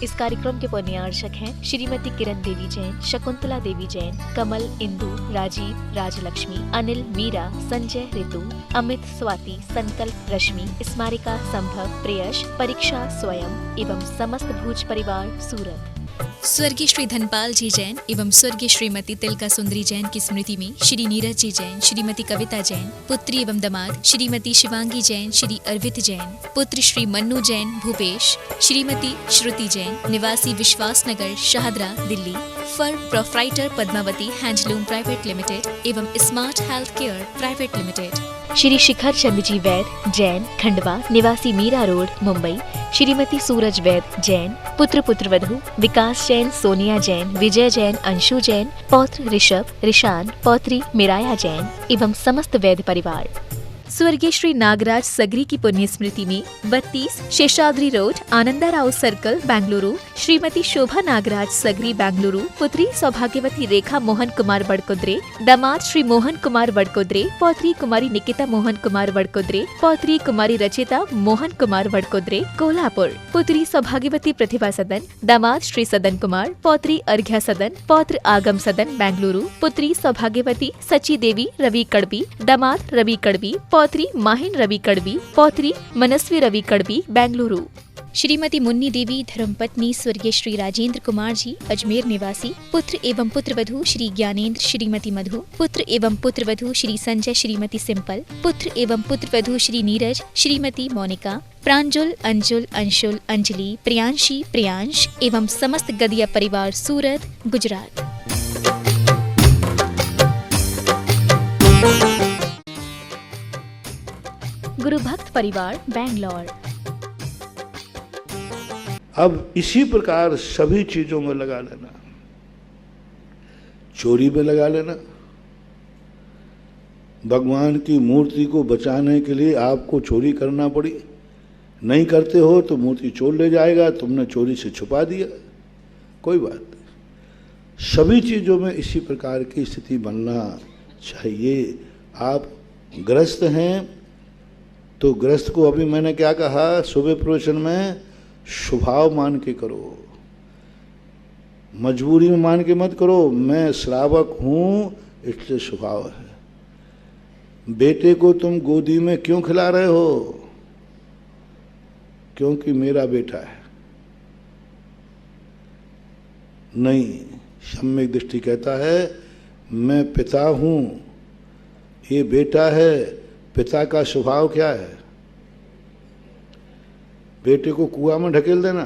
इस कार्यक्रम के पुण्यार्चक हैं श्रीमती किरण देवी जैन, शकुंतला देवी जैन, कमल, इंदु, राजीव, राजलक्ष्मी, अनिल, मीरा, संजय, ऋतु, अमित, स्वाति, संकल्प, रश्मि, स्मारिका, संभव, प्रियश, परीक्षा, स्वयं एवं समस्त भूज परिवार सूरत। स्वर्गीय श्री धनपाल जी जैन एवं स्वर्गीय श्रीमती तिलका सुंदरी जैन की स्मृति में श्री नीरज जी जैन, श्रीमती कविता जैन, पुत्री एवं दामाद श्रीमती शिवांगी जैन, श्री अर्वित जैन, पुत्र श्री मन्नू जैन, भूपेश, श्रीमती श्रुति जैन, निवासी Vishwas Nagar, Shahdara, Delhi, firm proprietor Padmavati handloom private limited एवं smart health care private limited. Shri Shikhar Chand ji Vaid Jain, Khandwa, निवासी मीरा रोड, मुंबई, श्रीमती सूरज वैद जैन, पुत्र पुत्रवधू विकास जैन, सोनिया जैन, विजय जैन, अंशु जैन, पौत्र ऋषभ, ऋषान, पौत्री मिराया जैन एवं समस्त वैद परिवार। स्वर्गीय श्री नागराज सगरी की पुण्य स्मृति में 32 शेषाद्री रोड, आनंदा राव सर्कल, बेंगलुरु, श्रीमती शोभा नागराज सगरी, बेंगलुरु, पुत्री सौभाग्यवती रेखा मोहन कुमार वडकुद्रे, दामाद श्री मोहन कुमार वडकुद्रे, पौत्री कुमारी निकिता मोहन कुमार वडकुद्रे, पौत्री कुमारी रचिता मोहन कुमार वडकुद्रे, कोल्हापुर, पुत्री सौभाग्यवती प्रतिभा सदन, दामाद श्री सदन कुमार, पौत्री अर्घ्या सदन, पौत्र आगम सदन, बेंगलुरु, पुत्री सौभाग्यवती सची देवी रवि कड़बी, दामाद रवि कड़बी, पौत्री माहिन रवि कड़बी, पौत्री मनस्वी रवि कड़बी, बेंगलुरु। श्रीमती मुन्नी देवी धर्मपत्नी स्वर्गीय श्री राजेंद्र कुमार जी, अजमेर निवासी, पुत्र एवं पुत्रवधू श्री ज्ञानेंद्र, श्रीमती मधु, पुत्र एवं पुत्रवधू श्री संजय, श्रीमती सिंपल, पुत्र एवं पुत्रवधू श्री नीरज, श्रीमती मोनिका, प्रांजुल, अंजुल, अंशुल, अंजलि, प्रियांशी, प्रियांश एवं समस्त गदिया परिवार सूरत, गुजरात। गुरु भक्त परिवार, बैंगलोर। अब इसी प्रकार सभी चीजों में लगा लेना, चोरी में लगा लेना। भगवान की मूर्ति को बचाने के लिए आपको चोरी करना पड़ी, नहीं करते हो तो मूर्ति चोर ले जाएगा, तुमने चोरी से छुपा दिया, कोई बात नहीं। सभी चीजों में इसी प्रकार की स्थिति बनना चाहिए। आप ग्रस्त हैं तो ग्रस्त को अभी मैंने क्या कहा सुबह प्रवचन में, स्वभाव मान के करो, मजबूरी में मान के मत करो। मैं श्रावक हूं इसलिए स्वभाव है। बेटे को तुम गोदी में क्यों खिला रहे हो? क्योंकि मेरा बेटा है। नहीं, सम्यक दृष्टि कहता है मैं पिता हूं, ये बेटा है। पिता का स्वभाव क्या है? बेटे को कुआं में ढकेल देना।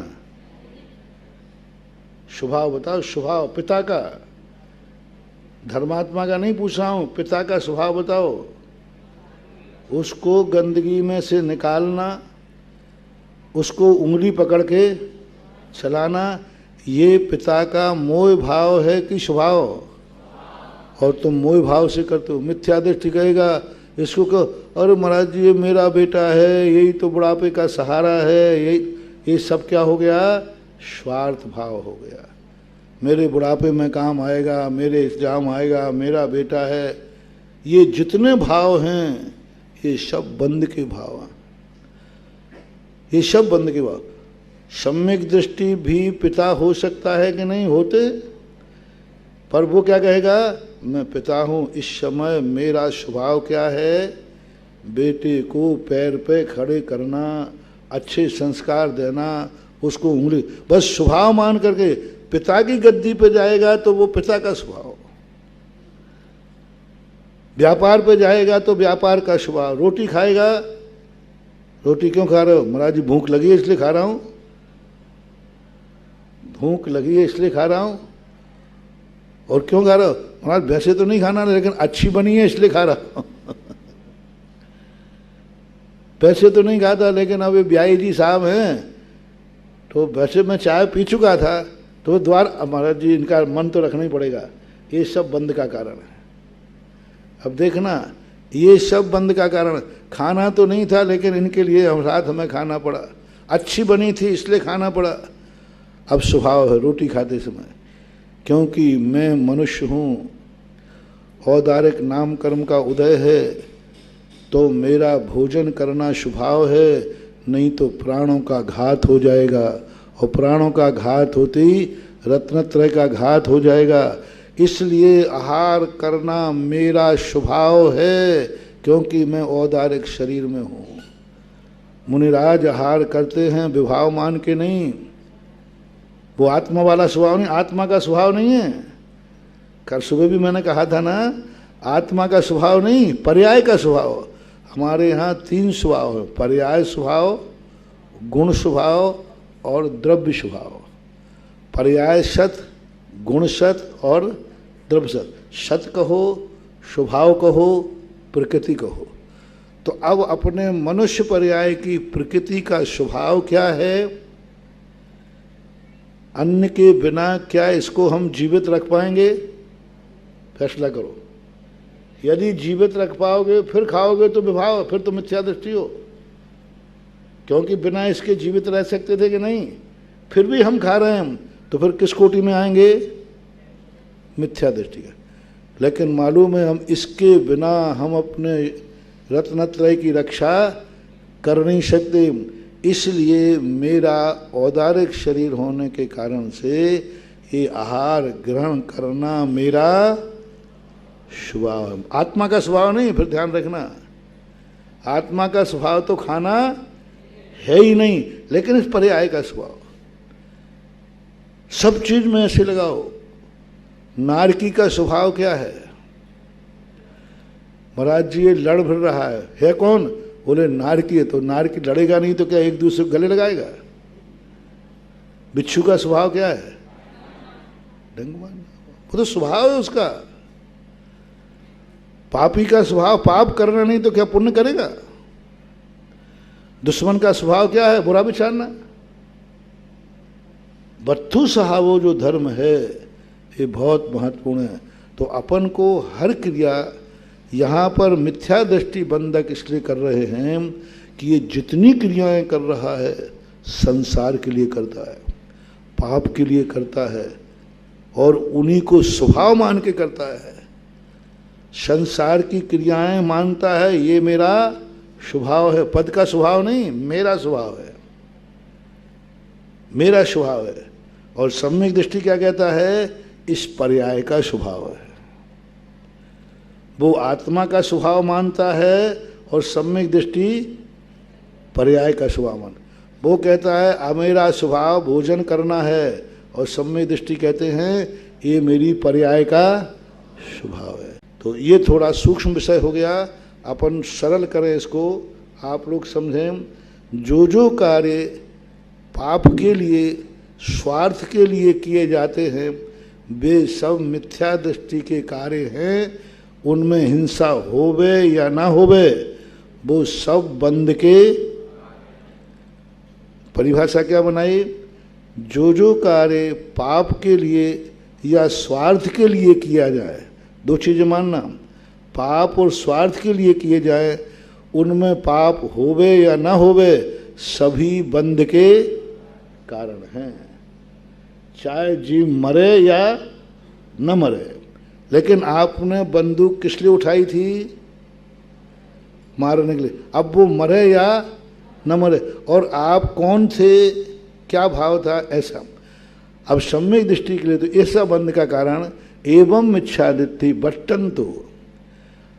स्वभाव बताओ, स्वभाव पिता का, धर्मात्मा का नहीं पूछ रहा हूं, पिता का स्वभाव बताओ। उसको गंदगी में से निकालना, उसको उंगली पकड़ के चलाना, ये पिता का मोह भाव है कि स्वभाव? और तुम मोह भाव से करते हो। मिथ्या दृष्टि कहेगा इसको कहो, अरे महाराज जी ये मेरा बेटा है, यही तो बुढ़ापे का सहारा है, यही ये सब क्या हो गया? स्वार्थ भाव हो गया। मेरे बुढ़ापे में काम आएगा, मेरे इंतजाम आएगा, मेरा बेटा है। ये जितने भाव हैं ये सब बंद के भाव हैं, ये सब बंद के भाव। सम्यक दृष्टि भी पिता हो सकता है कि नहीं होते? पर वो क्या कहेगा? मैं पिता हूँ, इस समय मेरा स्वभाव क्या है? बेटे को पैर पे खड़े करना, अच्छे संस्कार देना, उसको उंगली, बस स्वभाव मान करके। पिता की गद्दी पे जाएगा तो वो पिता का स्वभाव, व्यापार पे जाएगा तो व्यापार का स्वभाव। रोटी खाएगा, रोटी क्यों खा रहे हो? महाराज जी भूख लगी है इसलिए खा रहा हूँ, भूख लगी है इसलिए खा रहा हूँ। और क्यों खा रहा हो? महाराज वैसे तो नहीं खाना लेकिन अच्छी बनी है इसलिए खा रहा हूँ। वैसे तो नहीं खाता लेकिन अब ये ब्याई जी साहब हैं तो वैसे मैं चाय पी चुका था तो द्वार, महाराज जी इनका मन तो रखना ही पड़ेगा। ये सब बंद का कारण है। अब देखना, ये सब बंद का कारण, खाना तो नहीं था लेकिन इनके लिए हम रात हमें खाना पड़ा, अच्छी बनी थी इसलिए खाना पड़ा। अब स्वभाव है रोटी खाते समय, क्योंकि मैं मनुष्य हूँ, औदारिक नाम कर्म का उदय है तो मेरा भोजन करना स्वभाव है, नहीं तो प्राणों का घात हो जाएगा और प्राणों का घात होते ही रत्नत्रय का घात हो जाएगा। इसलिए आहार करना मेरा स्वभाव है, क्योंकि मैं औदारिक शरीर में हूँ। मुनिराज आहार करते हैं विभाव मान के नहीं, वो आत्मा वाला स्वभाव नहीं, आत्मा का स्वभाव नहीं है। कल सुबह भी मैंने कहा था ना, आत्मा का स्वभाव नहीं, पर्याय का स्वभाव। हमारे यहाँ 3 स्वभाव है, पर्याय स्वभाव, गुण स्वभाव और द्रव्य स्वभाव। पर्याय सत, गुण सत और द्रव्य सत। सत कहो, स्वभाव कहो, प्रकृति कहो। तो अब अपने मनुष्य पर्याय की प्रकृति का स्वभाव क्या है? अन्न के बिना क्या इसको हम जीवित रख पाएंगे? फैसला करो। यदि जीवित रख पाओगे फिर खाओगे तो विभाव, फिर तो मिथ्या दृष्टि हो, क्योंकि बिना इसके जीवित रह सकते थे कि नहीं? फिर भी हम खा रहे हैं, तो फिर किस कोटि में आएंगे? मिथ्या दृष्टि का। लेकिन मालूम है हम इसके बिना हम अपने रत्नत्रय की रक्षा कर नहीं सकते। इसलिए मेरा औदारिक शरीर होने के कारण से ये आहार ग्रहण करना मेरा स्वभाव है। आत्मा का स्वभाव नहीं, फिर ध्यान रखना। आत्मा का स्वभाव तो खाना है ही नहीं, लेकिन इस पर्याय का स्वभाव। सब चीज में ऐसे लगाओ। नारकी का स्वभाव क्या है? महाराज जी ये लड़ भिड़ रहा है कौन? बोले नारकी है। तो नारकी लड़ेगा नहीं तो क्या एक दूसरे को गले लगाएगा? बिच्छू का स्वभाव क्या है? डंग मारना। वो तो स्वभाव है उसका। पापी का स्वभाव पाप करना नहीं तो क्या पुण्य करेगा? दुश्मन का स्वभाव क्या है? बुरा विचारना। बत्थु सहावो जो धर्म है ये बहुत महत्वपूर्ण है। तो अपन को हर क्रिया यहाँ पर मिथ्या दृष्टि बंधक इसलिए कर रहे हैं कि ये जितनी क्रियाएं कर रहा है संसार के लिए करता है, पाप के लिए करता है और उन्हीं को स्वभाव मान के करता है। संसार की क्रियाएं मानता है ये मेरा स्वभाव है। पद का स्वभाव नहीं, मेरा स्वभाव है, मेरा स्वभाव है। और सम्यक दृष्टि क्या कहता है? इस पर्याय का स्वभाव है। वो आत्मा का स्वभाव मानता है और सम्यक दृष्टि पर्याय का स्वभाव मान। वो कहता है अब मेरा स्वभाव भोजन करना है और सम्यक दृष्टि कहते हैं ये मेरी पर्याय का स्वभाव है। तो ये थोड़ा सूक्ष्म विषय हो गया, अपन सरल करें इसको, आप लोग समझें। जो कार्य पाप के लिए, स्वार्थ के लिए किए जाते हैं वे सब मिथ्या दृष्टि के कार्य हैं। उनमें हिंसा होवे या ना होवे वो सब बंध के। परिभाषा क्या बनाई? जो कार्य पाप के लिए या स्वार्थ के लिए किया जाए, 2 चीजें मानना, पाप और स्वार्थ के लिए किए जाए, उनमें पाप होवे या ना होवे सभी बंध के कारण हैं। चाहे जीव मरे या न मरे। लेकिन आपने बंदूक किस लिए उठाई थी? मारने के लिए। अब वो मरे या न मरे, और आप कौन थे, क्या भाव था, ऐसा। अब सम्यक दृष्टि के लिए तो ऐसा बंध का कारण एवं मिथ्या दृष्टि बट्टन। तो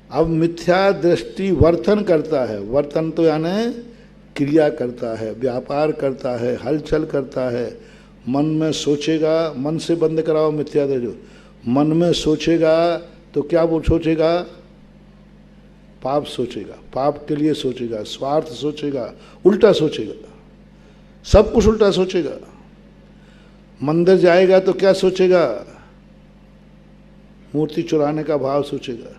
अब मिथ्या दृष्टि वर्तन करता है। वर्तन तो यानी क्रिया करता है, व्यापार करता है, हलचल करता है। मन में सोचेगा, मन से बंद कराओ मिथ्या दृष्टि। मन में सोचेगा तो क्या वो सोचेगा? पाप सोचेगा, पाप के लिए सोचेगा, स्वार्थ सोचेगा, उल्टा सोचेगा, सब कुछ उल्टा सोचेगा। मंदिर जाएगा तो क्या सोचेगा? मूर्ति चुराने का भाव सोचेगा।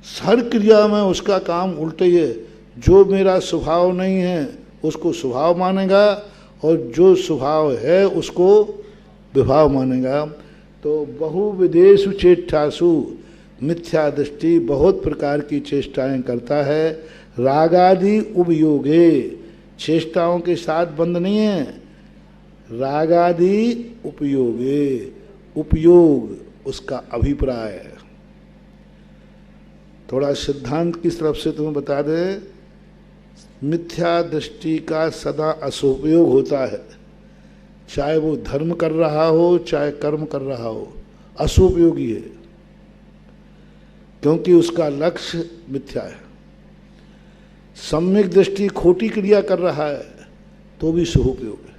हर क्रिया में उसका काम उल्टे ही है। जो मेरा स्वभाव नहीं है उसको स्वभाव मानेगा और जो स्वभाव है उसको विभाव मानेगा। तो बहुविदेषु चेष्टासु मिथ्या दृष्टि बहुत प्रकार की चेष्टाएं करता है। रागादि उपयोगे, चेष्टाओं के साथ बंद नहीं है। रागादि उपयोगे, उपयोग उसका अभिप्राय है। थोड़ा सिद्धांत की तरफ से तुम्हें बता दें, मिथ्या दृष्टि का सदा असुपयोग होता है। चाहे वो धर्म कर रहा हो चाहे कर्म कर रहा हो, अशुभयोगी है, क्योंकि उसका लक्ष्य मिथ्या है। सम्यक दृष्टि खोटी क्रिया कर रहा है तो भी शुभोपयोग है।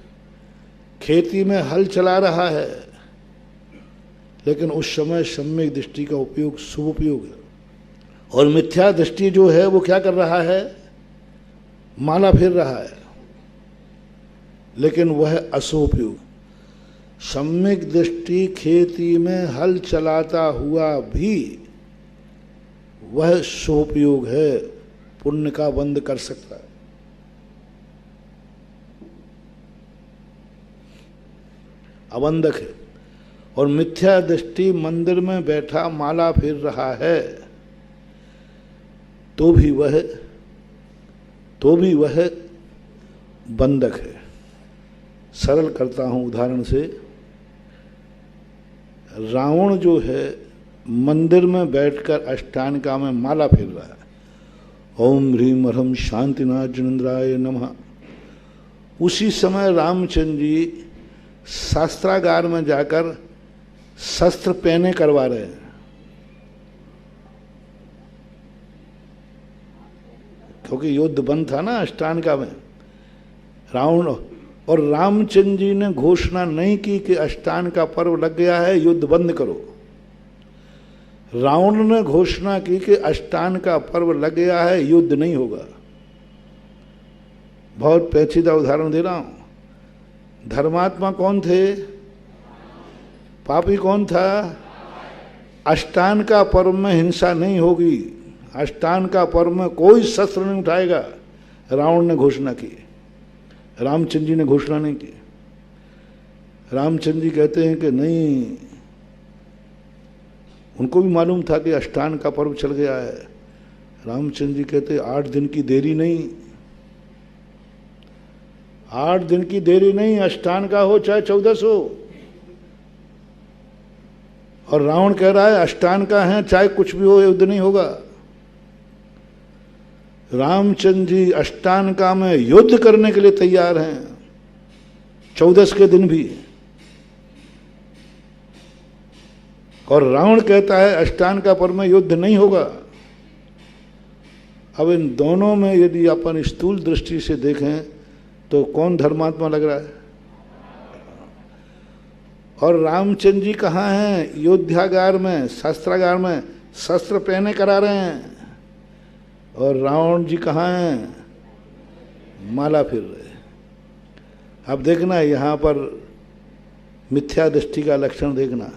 खेती में हल चला रहा है लेकिन उस समय सम्यक दृष्टि का उपयोग शुभोपयोग है। और मिथ्या दृष्टि जो है वो क्या कर रहा है, माला फेर रहा है, लेकिन वह अशुभोपयोग। सम्यक दृष्टि खेती में हल चलाता हुआ भी वह शुभोपयोग है, पुण्य का बंद कर सकता है। अबंधक है। और मिथ्या दृष्टि मंदिर में बैठा माला फेर रहा है तो भी वह बंधक है। सरल करता हूं उदाहरण से, रावण जो है मंदिर में बैठकर अष्टांगिका में माला फेर रहा है, ओम ह्रीम ह्रम शांतिनाथ जिनेन्द्राय नमः। उसी समय रामचंद्र जी शास्त्रागार में जाकर शस्त्र पहने करवा रहे हैं, क्योंकि युद्ध बंद था ना अष्टांगिका में। रावण और रामचंद्र जी ने घोषणा नहीं की कि अष्टांगिका पर्व लग गया है, युद्ध बंद करो। रावण ने घोषणा की कि अष्टांगिका पर्व लग गया है, युद्ध नहीं होगा। बहुत पेचीदा उदाहरण दे रहा हूं। धर्मात्मा कौन थे, पापी कौन था? अष्टांगिका पर्व में हिंसा नहीं होगी, अष्टांगिका पर्व में कोई शस्त्र नहीं उठाएगा, रावण ने घोषणा की। रामचंद्र जी ने घोषणा नहीं की। रामचंद्र जी कहते हैं कि नहीं, उनको भी मालूम था कि अष्टांगिका पर्व चल गया है। रामचंद्र जी कहते 8 दिन की देरी नहीं, 8 दिन की देरी नहीं, अष्टांगिका हो चाहे 14 हो। और रावण कह रहा है अष्टांगिका है, चाहे कुछ भी हो, युद्ध नहीं होगा। रामचंद्र जी अष्टांगिका में युद्ध करने के लिए तैयार हैं, 14 के दिन भी। और रावण कहता है अष्टांगिका पर्व में युद्ध नहीं होगा। अब इन दोनों में यदि अपन स्थूल दृष्टि से देखें तो कौन धर्मात्मा लग रहा है? और रामचंद्र जी कहाँ हैं? युद्धागार में, शस्त्रागार में शस्त्र पहने करा रहे हैं। और रावण जी कहाँ हैं? माला फिर रहे। अब देखना यहाँ पर मिथ्या दृष्टि का लक्षण देखना।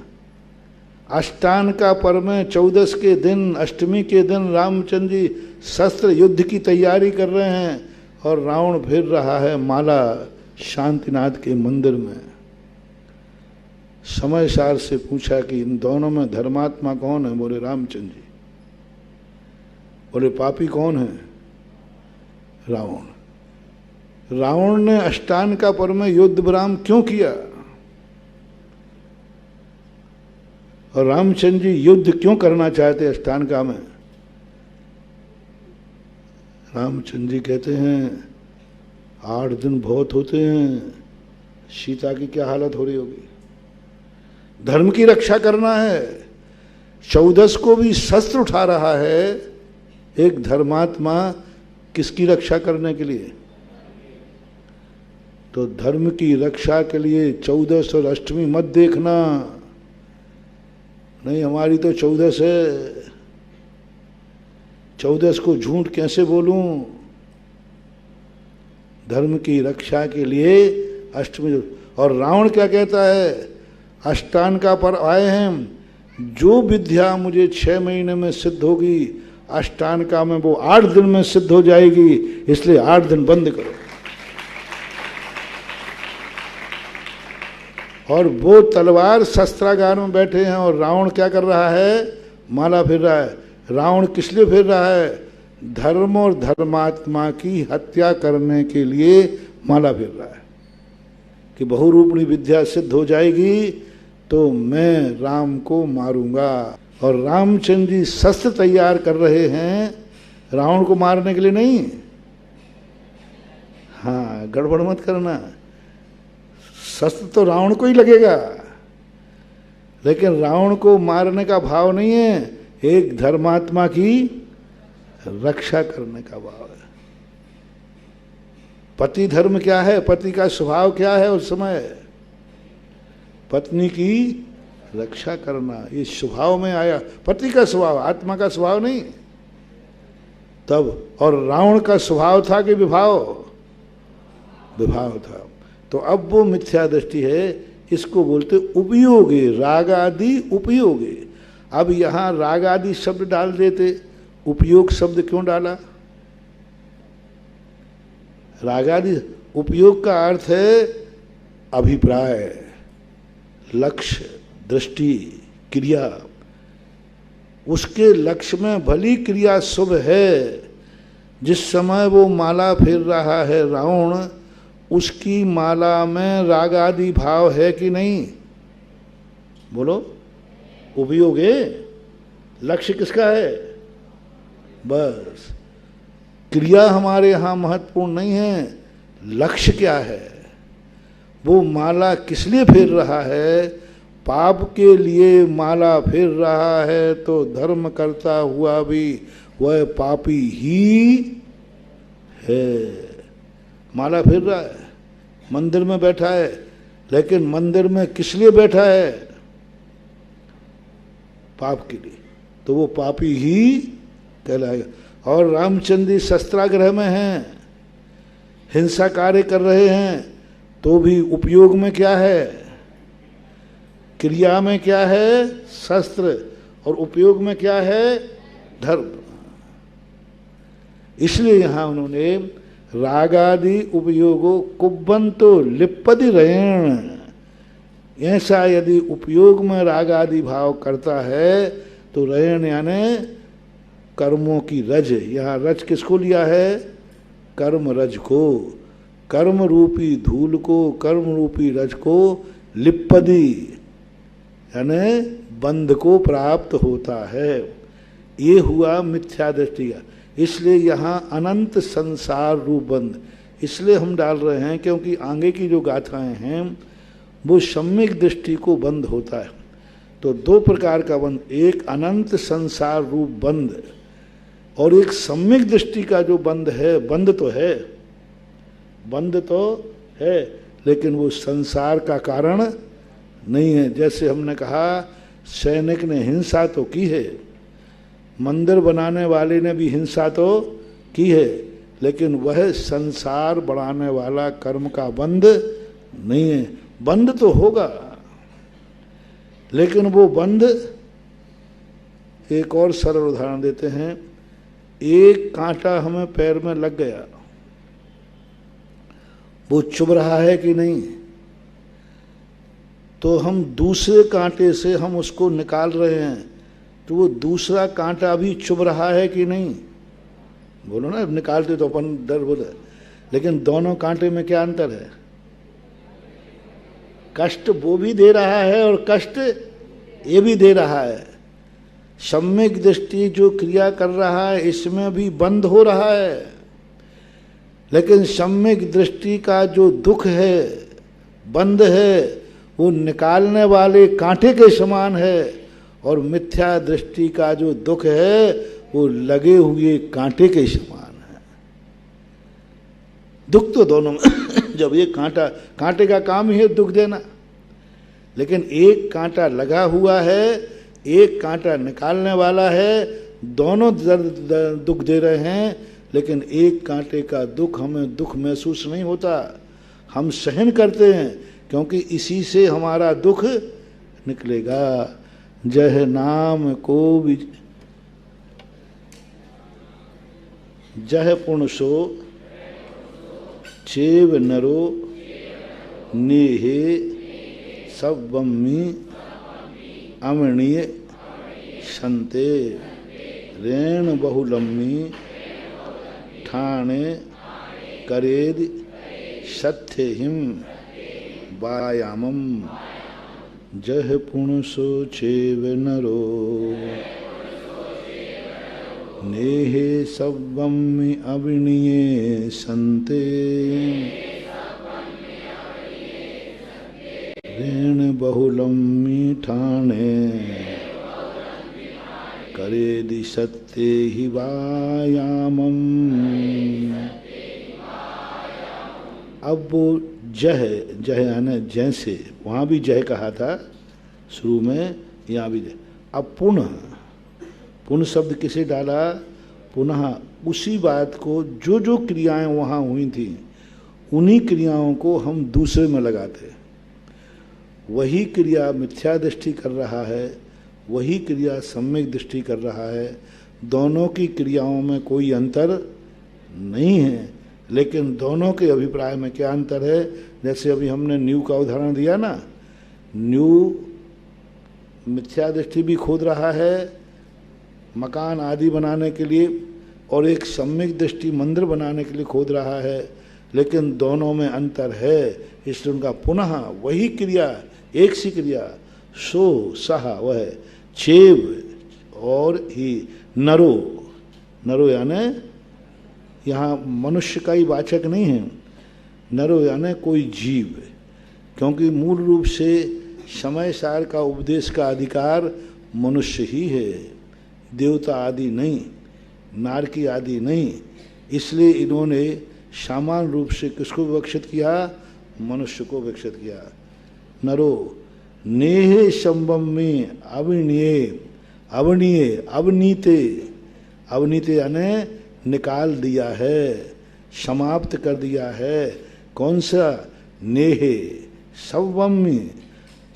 अष्टांगिका पर्व में 14 के दिन, अष्टमी के दिन रामचंद्र जी शस्त्र युद्ध की तैयारी कर रहे हैं और रावण फिर रहा है माला शांतिनाथ के मंदिर में। समय सार से पूछा कि इन दोनों में धर्मात्मा कौन है? बोले रामचंद्र जी। बोले पापी कौन है? रावण। रावण ने अष्टांगिका पर्व में युद्ध विराम क्यों किया? और रामचंद्र जी युद्ध क्यों करना चाहते अष्टांगिका में? रामचंद्र जी कहते हैं 8 दिन बहुत होते हैं, सीता की क्या हालत हो रही होगी। धर्म की रक्षा करना है। 14 को भी शस्त्र उठा रहा है एक धर्मात्मा, किसकी रक्षा करने के लिए? तो धर्म की रक्षा के लिए 14 और अष्टमी मत देखना। नहीं, हमारी तो 14 है, 14 को झूठ कैसे बोलूं? धर्म की रक्षा के लिए अष्टमी। और रावण क्या कहता है? अष्टांगिका पर आए हैं, जो विद्या मुझे 6 महीने में सिद्ध होगी, अष्टांगिका में वो 8 दिन में सिद्ध हो जाएगी, इसलिए 8 दिन बंद करो। और वो तलवार शस्त्रागार में बैठे हैं और रावण क्या कर रहा है? माला फिर रहा है। रावण किस लिए फिर रहा है? धर्म और धर्मात्मा की हत्या करने के लिए माला फिर रहा है कि बहुरूपणी विद्या सिद्ध हो जाएगी तो मैं राम को मारूंगा। और रामचंद्र जी शस्त्र तैयार कर रहे हैं रावण को मारने के लिए नहीं। हाँ, गड़बड़ मत करना। शस्त्र तो रावण को ही लगेगा, लेकिन रावण को मारने का भाव नहीं है, एक धर्मात्मा की रक्षा करने का भाव है। पति धर्म क्या है, पति का स्वभाव क्या है उस समय? पत्नी की रक्षा करना, ये स्वभाव में आया, पति का स्वभाव, आत्मा का स्वभाव नहीं। तब और रावण का स्वभाव था कि विभाव? विभाव था। तो अब वो मिथ्या दृष्टि है, इसको बोलते उपयोगे, राग आदि उपयोगे। अब यहाँ राग आदि शब्द डाल देते, उपयोग शब्द क्यों डाला? राग आदि उपयोग का अर्थ है अभिप्राय, लक्ष्य, दृष्टि, क्रिया। उसके लक्ष्य में भली क्रिया शुभ है। जिस समय वो माला फेर रहा है रावण, उसकी माला में राग आदि भाव है कि नहीं? बोलो। उपयोग है, लक्ष्य किसका है? बस क्रिया हमारे यहाँ महत्वपूर्ण नहीं है, लक्ष्य क्या है? वो माला किस लिए फेर रहा है? पाप के लिए माला फेर रहा है, तो धर्म करता हुआ भी वह पापी ही है। माला फेर रहा है, मंदिर में बैठा है, लेकिन मंदिर में किस लिए बैठा है? पाप के लिए, तो वो पापी ही कहलाएगा। और रामचंद्र शस्त्राग्रह में हैं, हिंसा कार्य कर रहे हैं, तो भी उपयोग में क्या है? क्रिया में क्या है? शस्त्र, और उपयोग में क्या है? धर्म। इसलिए यहां उन्होंने रागादि उपयोगो कुब्बंतो लिप्पदि रयण, ऐसा यदि उपयोग में रागादि भाव करता है तो रयण यानी कर्मों की रज। यहाँ रज किसको लिया है? कर्म रज को, कर्म रूपी धूल को, कर्म रूपी रज को लिप्पदि यानी बंध को प्राप्त होता है। ये हुआ मिथ्या दृष्टि का। इसलिए यहाँ अनंत संसार रूप बंध इसलिए हम डाल रहे हैं क्योंकि आगे की जो गाथाएं हैं वो सम्यक दृष्टि को बंध होता है। तो दो प्रकार का बंध, एक अनंत संसार रूप बंध और एक सम्यक दृष्टि का जो बंध है। बंध तो है, बंध तो है, लेकिन वो संसार का कारण नहीं है। जैसे हमने कहा सैनिक ने हिंसा तो की है, मंदिर बनाने वाले ने भी हिंसा तो की है, लेकिन वह संसार बढ़ाने वाला कर्म का बंध नहीं है। बंध तो होगा, लेकिन वो बंध, एक और सरल उदाहरण देते हैं। एक कांटा हमें पैर में लग गया, वो चुभ रहा है कि नहीं? तो हम दूसरे कांटे से हम उसको निकाल रहे हैं, तो वो दूसरा कांटा भी चुभ रहा है कि नहीं? बोलो ना, निकालते तो अपन डर बोले, लेकिन दोनों कांटे में क्या अंतर है? कष्ट वो भी दे रहा है और कष्ट ये भी दे रहा है। सम्यक दृष्टि जो क्रिया कर रहा है इसमें भी बंध हो रहा है, लेकिन सम्यक दृष्टि का जो दुख है, बंध है, वो निकालने वाले कांटे के समान है, और मिथ्या दृष्टि का जो दुख है वो लगे हुए कांटे के समान है। दुख तो दोनों में जब ये कांटे का काम ही है दुख देना, लेकिन एक कांटा लगा हुआ है, एक कांटा निकालने वाला है, दोनों दर्द दुख दे रहे हैं, लेकिन एक कांटे का दुख हमें दुख महसूस नहीं होता। हम सहन करते हैं क्योंकि इसी से हमारा दुख निकलेगा। जह नाम को भी जह पुणसो चेव नरो नेहे सब्बम्मी अमणीय संते रेण बहुलम्मी ठाणे करेद सत्य हिम वायामम जह पुणसो चेव नरो नेहे सब्बम्मी अविणीये संते बहुलम मीठाने करेदि सत्ते ही वायामम। अब वो जह जह यानी जैसे, वहाँ भी जय कहा था शुरू में, यहाँ भी जय। अब पुनः, पुनः शब्द किसे डाला? पुनः उसी बात को, जो जो क्रियाएं वहाँ हुई थी उन्हीं क्रियाओं को हम दूसरे में लगाते। वही क्रिया मिथ्या दृष्टि कर रहा है, वही क्रिया सम्यक दृष्टि कर रहा है। दोनों की क्रियाओं में कोई अंतर नहीं है, लेकिन दोनों के अभिप्राय में क्या अंतर है? जैसे अभी हमने न्यू का उदाहरण दिया ना, न्यू मिथ्या दृष्टि भी खोद रहा है मकान आदि बनाने के लिए, और एक सम्यक दृष्टि मंदिर बनाने के लिए खोद रहा है, लेकिन दोनों में अंतर है। इसलिए उनका पुनः वही क्रिया, एक सी क्रिया, सो सह वह चेव और ही नरो। नरो यानी यहाँ मनुष्य का ही वाचक नहीं है, नरो यानी कोई जीव, क्योंकि मूल रूप से समय सार का उपदेश का अधिकार मनुष्य ही है, देवता आदि नहीं, नारकी आदि नहीं। इसलिए इन्होंने सामान्य रूप से किसको विवक्षित किया? मनुष्य को विवक्षित किया। नरो नेहे संबम में अवनीय, अवनीय अवनीते, अवनीते यानी निकाल दिया है, समाप्त कर दिया है। कौन सा? नेहे संबम में,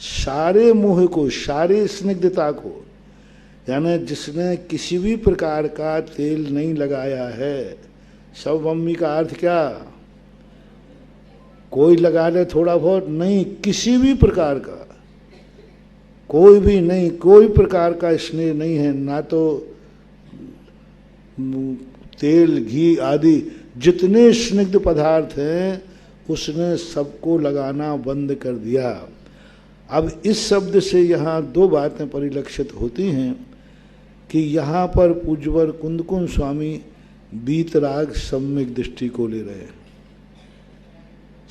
सारे मोह को, सारे स्निग्धता को, यानी जिसने किसी भी प्रकार का तेल नहीं लगाया है। सवम्मी का अर्थ क्या? कोई लगा ले थोड़ा बहुत, नहीं, किसी भी प्रकार का, कोई भी नहीं, कोई प्रकार का स्नेह नहीं है, ना तो तेल घी आदि जितने स्निग्ध पदार्थ हैं उसने सबको लगाना बंद कर दिया। अब इस शब्द से यहाँ दो बातें परिलक्षित होती हैं कि यहाँ पर पूज्यवर कुंदकुंज स्वामी बीतराग सम्यक दृष्टि को ले रहे हैं।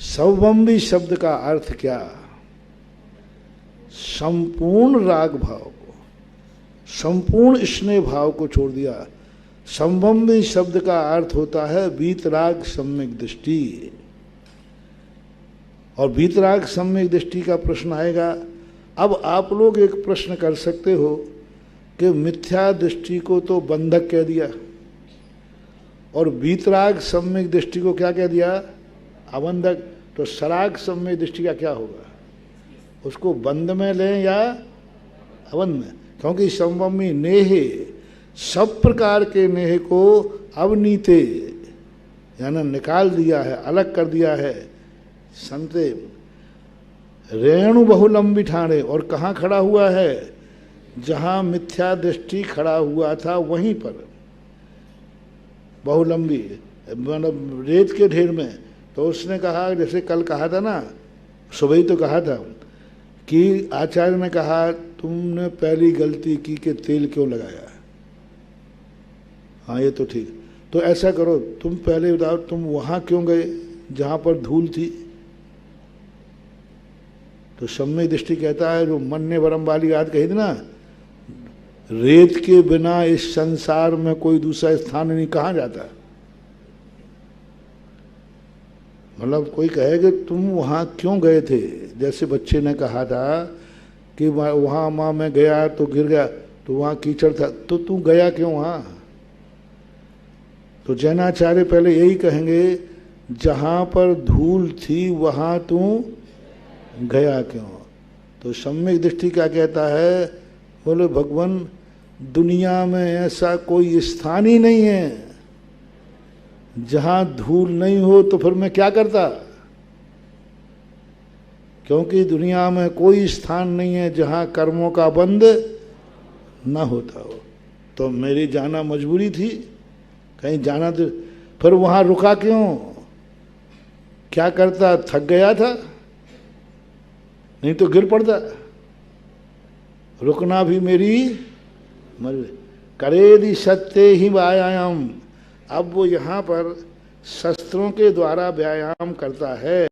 सवम्बी शब्द का अर्थ क्या? संपूर्ण राग भाव को, संपूर्ण स्नेह भाव को छोड़ दिया। संबंधी शब्द का अर्थ होता है बीतराग सम्यक दृष्टि, और बीतराग सम्यक दृष्टि का प्रश्न आएगा। अब आप लोग एक प्रश्न कर सकते हो कि मिथ्या दृष्टि को तो बंधक कह दिया, और बीतराग सम्यक दृष्टि को क्या कह दिया? अबंधक। तो सराग सम्यक दृष्टि का क्या होगा? उसको बंद में लें या अबंध में? क्योंकि संबमी नेहे, सब प्रकार के नेह को अवनीते यानी निकाल दिया है, अलग कर दिया है। संते रेणु बहुलंबी ठाणे, और कहाँ खड़ा हुआ है? जहाँ मिथ्या दृष्टि खड़ा हुआ था वहीं पर बहुलंबी, मतलब रेत के ढेर में। तो उसने कहा, जैसे कल कहा था ना, सुबह ही तो कहा था कि आचार्य ने कहा तुमने पहली गलती की कि तेल क्यों लगाया। हाँ ये तो ठीक, तो ऐसा करो, तुम पहले बताओ तुम वहाँ क्यों गए जहाँ पर धूल थी? तो सम्यक दृष्टि कहता है, जो मन ने वरम वाली बात कही थी ना, रेत के बिना इस संसार में कोई दूसरा स्थान नहीं, कहाँ जाता। मतलब कोई कहे कि तुम वहाँ क्यों गए थे, जैसे बच्चे ने कहा था कि वहाँ माँ मैं गया तो गिर गया, तो वहाँ कीचड़ था, तो तू गया क्यों वहाँ? तो जैनाचार्य पहले यही कहेंगे, जहाँ पर धूल थी वहाँ तू गया क्यों? तो सम्यक दृष्टि क्या कहता है? बोले भगवान, दुनिया में ऐसा कोई स्थान ही नहीं है जहाँ धूल नहीं हो, तो फिर मैं क्या करता? क्योंकि दुनिया में कोई स्थान नहीं है जहाँ कर्मों का बंध न होता हो। तो मेरी जाना मजबूरी थी, कहीं जाना तो फिर वहाँ रुका क्यों? क्या करता? थक गया था, नहीं तो गिर पड़ता। रुकना भी मेरी मजबूरी। करेदि सत्य ही व्यायाम। अब वो यहाँ पर शस्त्रों के द्वारा व्यायाम करता है,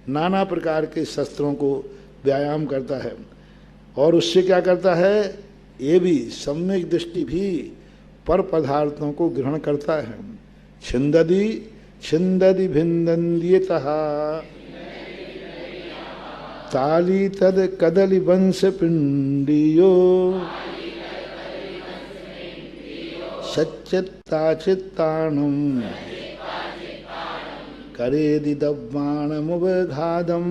नाना प्रकार के शस्त्रों को, व्यायाम करता है। और उससे क्या करता है, ये भी सम्यक दृष्टि भी पर पदार्थों को ग्रहण करता है। छिंदति छिंदति भिंदन्यतः ताली तद कदली वंश पिंडियो सच्चित्ताचित्ताणम करेदि दब्बाणमुपघातम।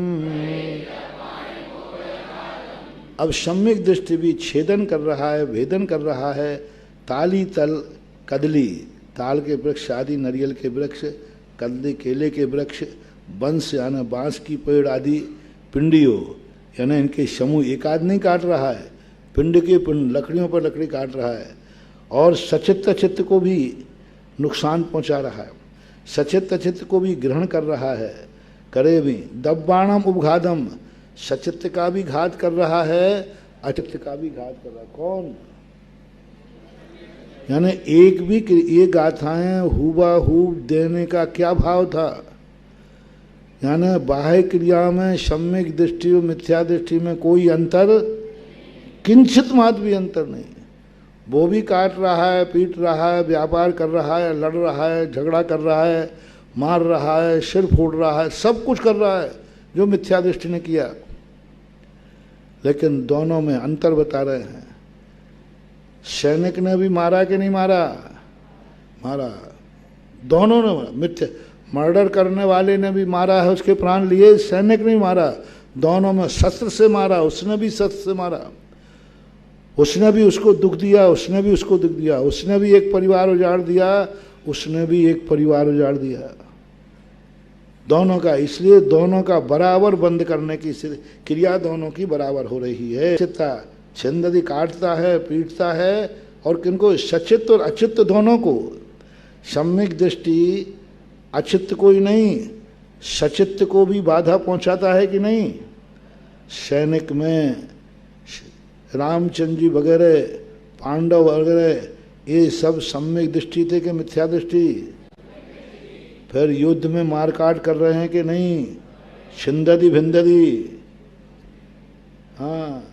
अब सम्यक दृष्टि भी छेदन कर रहा है, भेदन कर रहा है। ताली तल कदली, ताल के वृक्ष आदि, नारियल के वृक्ष, कदली केले के वृक्ष, बंस यानी बांस की पेड़ आदि, पिंडियों यानी इनके समूह, एक आध नहीं काट रहा है, पिंड के पिंड, लकड़ियों पर लकड़ी काट रहा है। और सचित्त चित्त को भी नुकसान पहुंचा रहा है, सचित्त चित्त को भी ग्रहण कर रहा है। करे भी दब्बाणम उपघातम, सचित्त का भी घात कर रहा है, अचित्त का भी घात कर रहा है। कौन? यानी एक भी ये गाथाएं हुबहू देने का क्या भाव था? यानी बाह्य क्रिया में सम्यक दृष्टि और मिथ्या दृष्टि में कोई अंतर, किंचित मात्र भी अंतर नहीं। वो भी काट रहा है, पीट रहा है, व्यापार कर रहा है, लड़ रहा है, झगड़ा कर रहा है, मार रहा है, सिर फोड़ रहा है, सब कुछ कर रहा है जो मिथ्या दृष्टि ने किया। लेकिन दोनों में अंतर बता रहे हैं। सैनिक ने भी मारा कि नहीं मारा? मारा। दोनों ने मिथ्या, मर्डर करने वाले ने भी मारा है, उसके प्राण लिए, सैनिक नहीं मारा। दोनों में शस्त्र से मारा, उसने भी शस्त्र से मारा। उसने भी उसको दुख दिया, उसने भी उसको दुख दिया। उसने भी एक परिवार उजाड़ दिया, उसने भी एक परिवार उजाड़ दिया। दोनों का, इसलिए दोनों का बराबर बंद करने की क्रिया दोनों की बराबर हो रही है। चित्ता छिंदति काटता है, पीटता है, और किनको? सचित्त और अचित्त दोनों को। सम्यक दृष्टि अचित्त को ही नहीं, सचित्त को भी बाधा पहुंचाता है कि नहीं? सैनिक में रामचंद्र जी वगैरह, पांडव वगैरह, ये सब सम्यक दृष्टि थे कि मिथ्या दृष्टि? फिर युद्ध में मारकाट कर रहे हैं कि नहीं? छिंदति भिंदति। हाँ,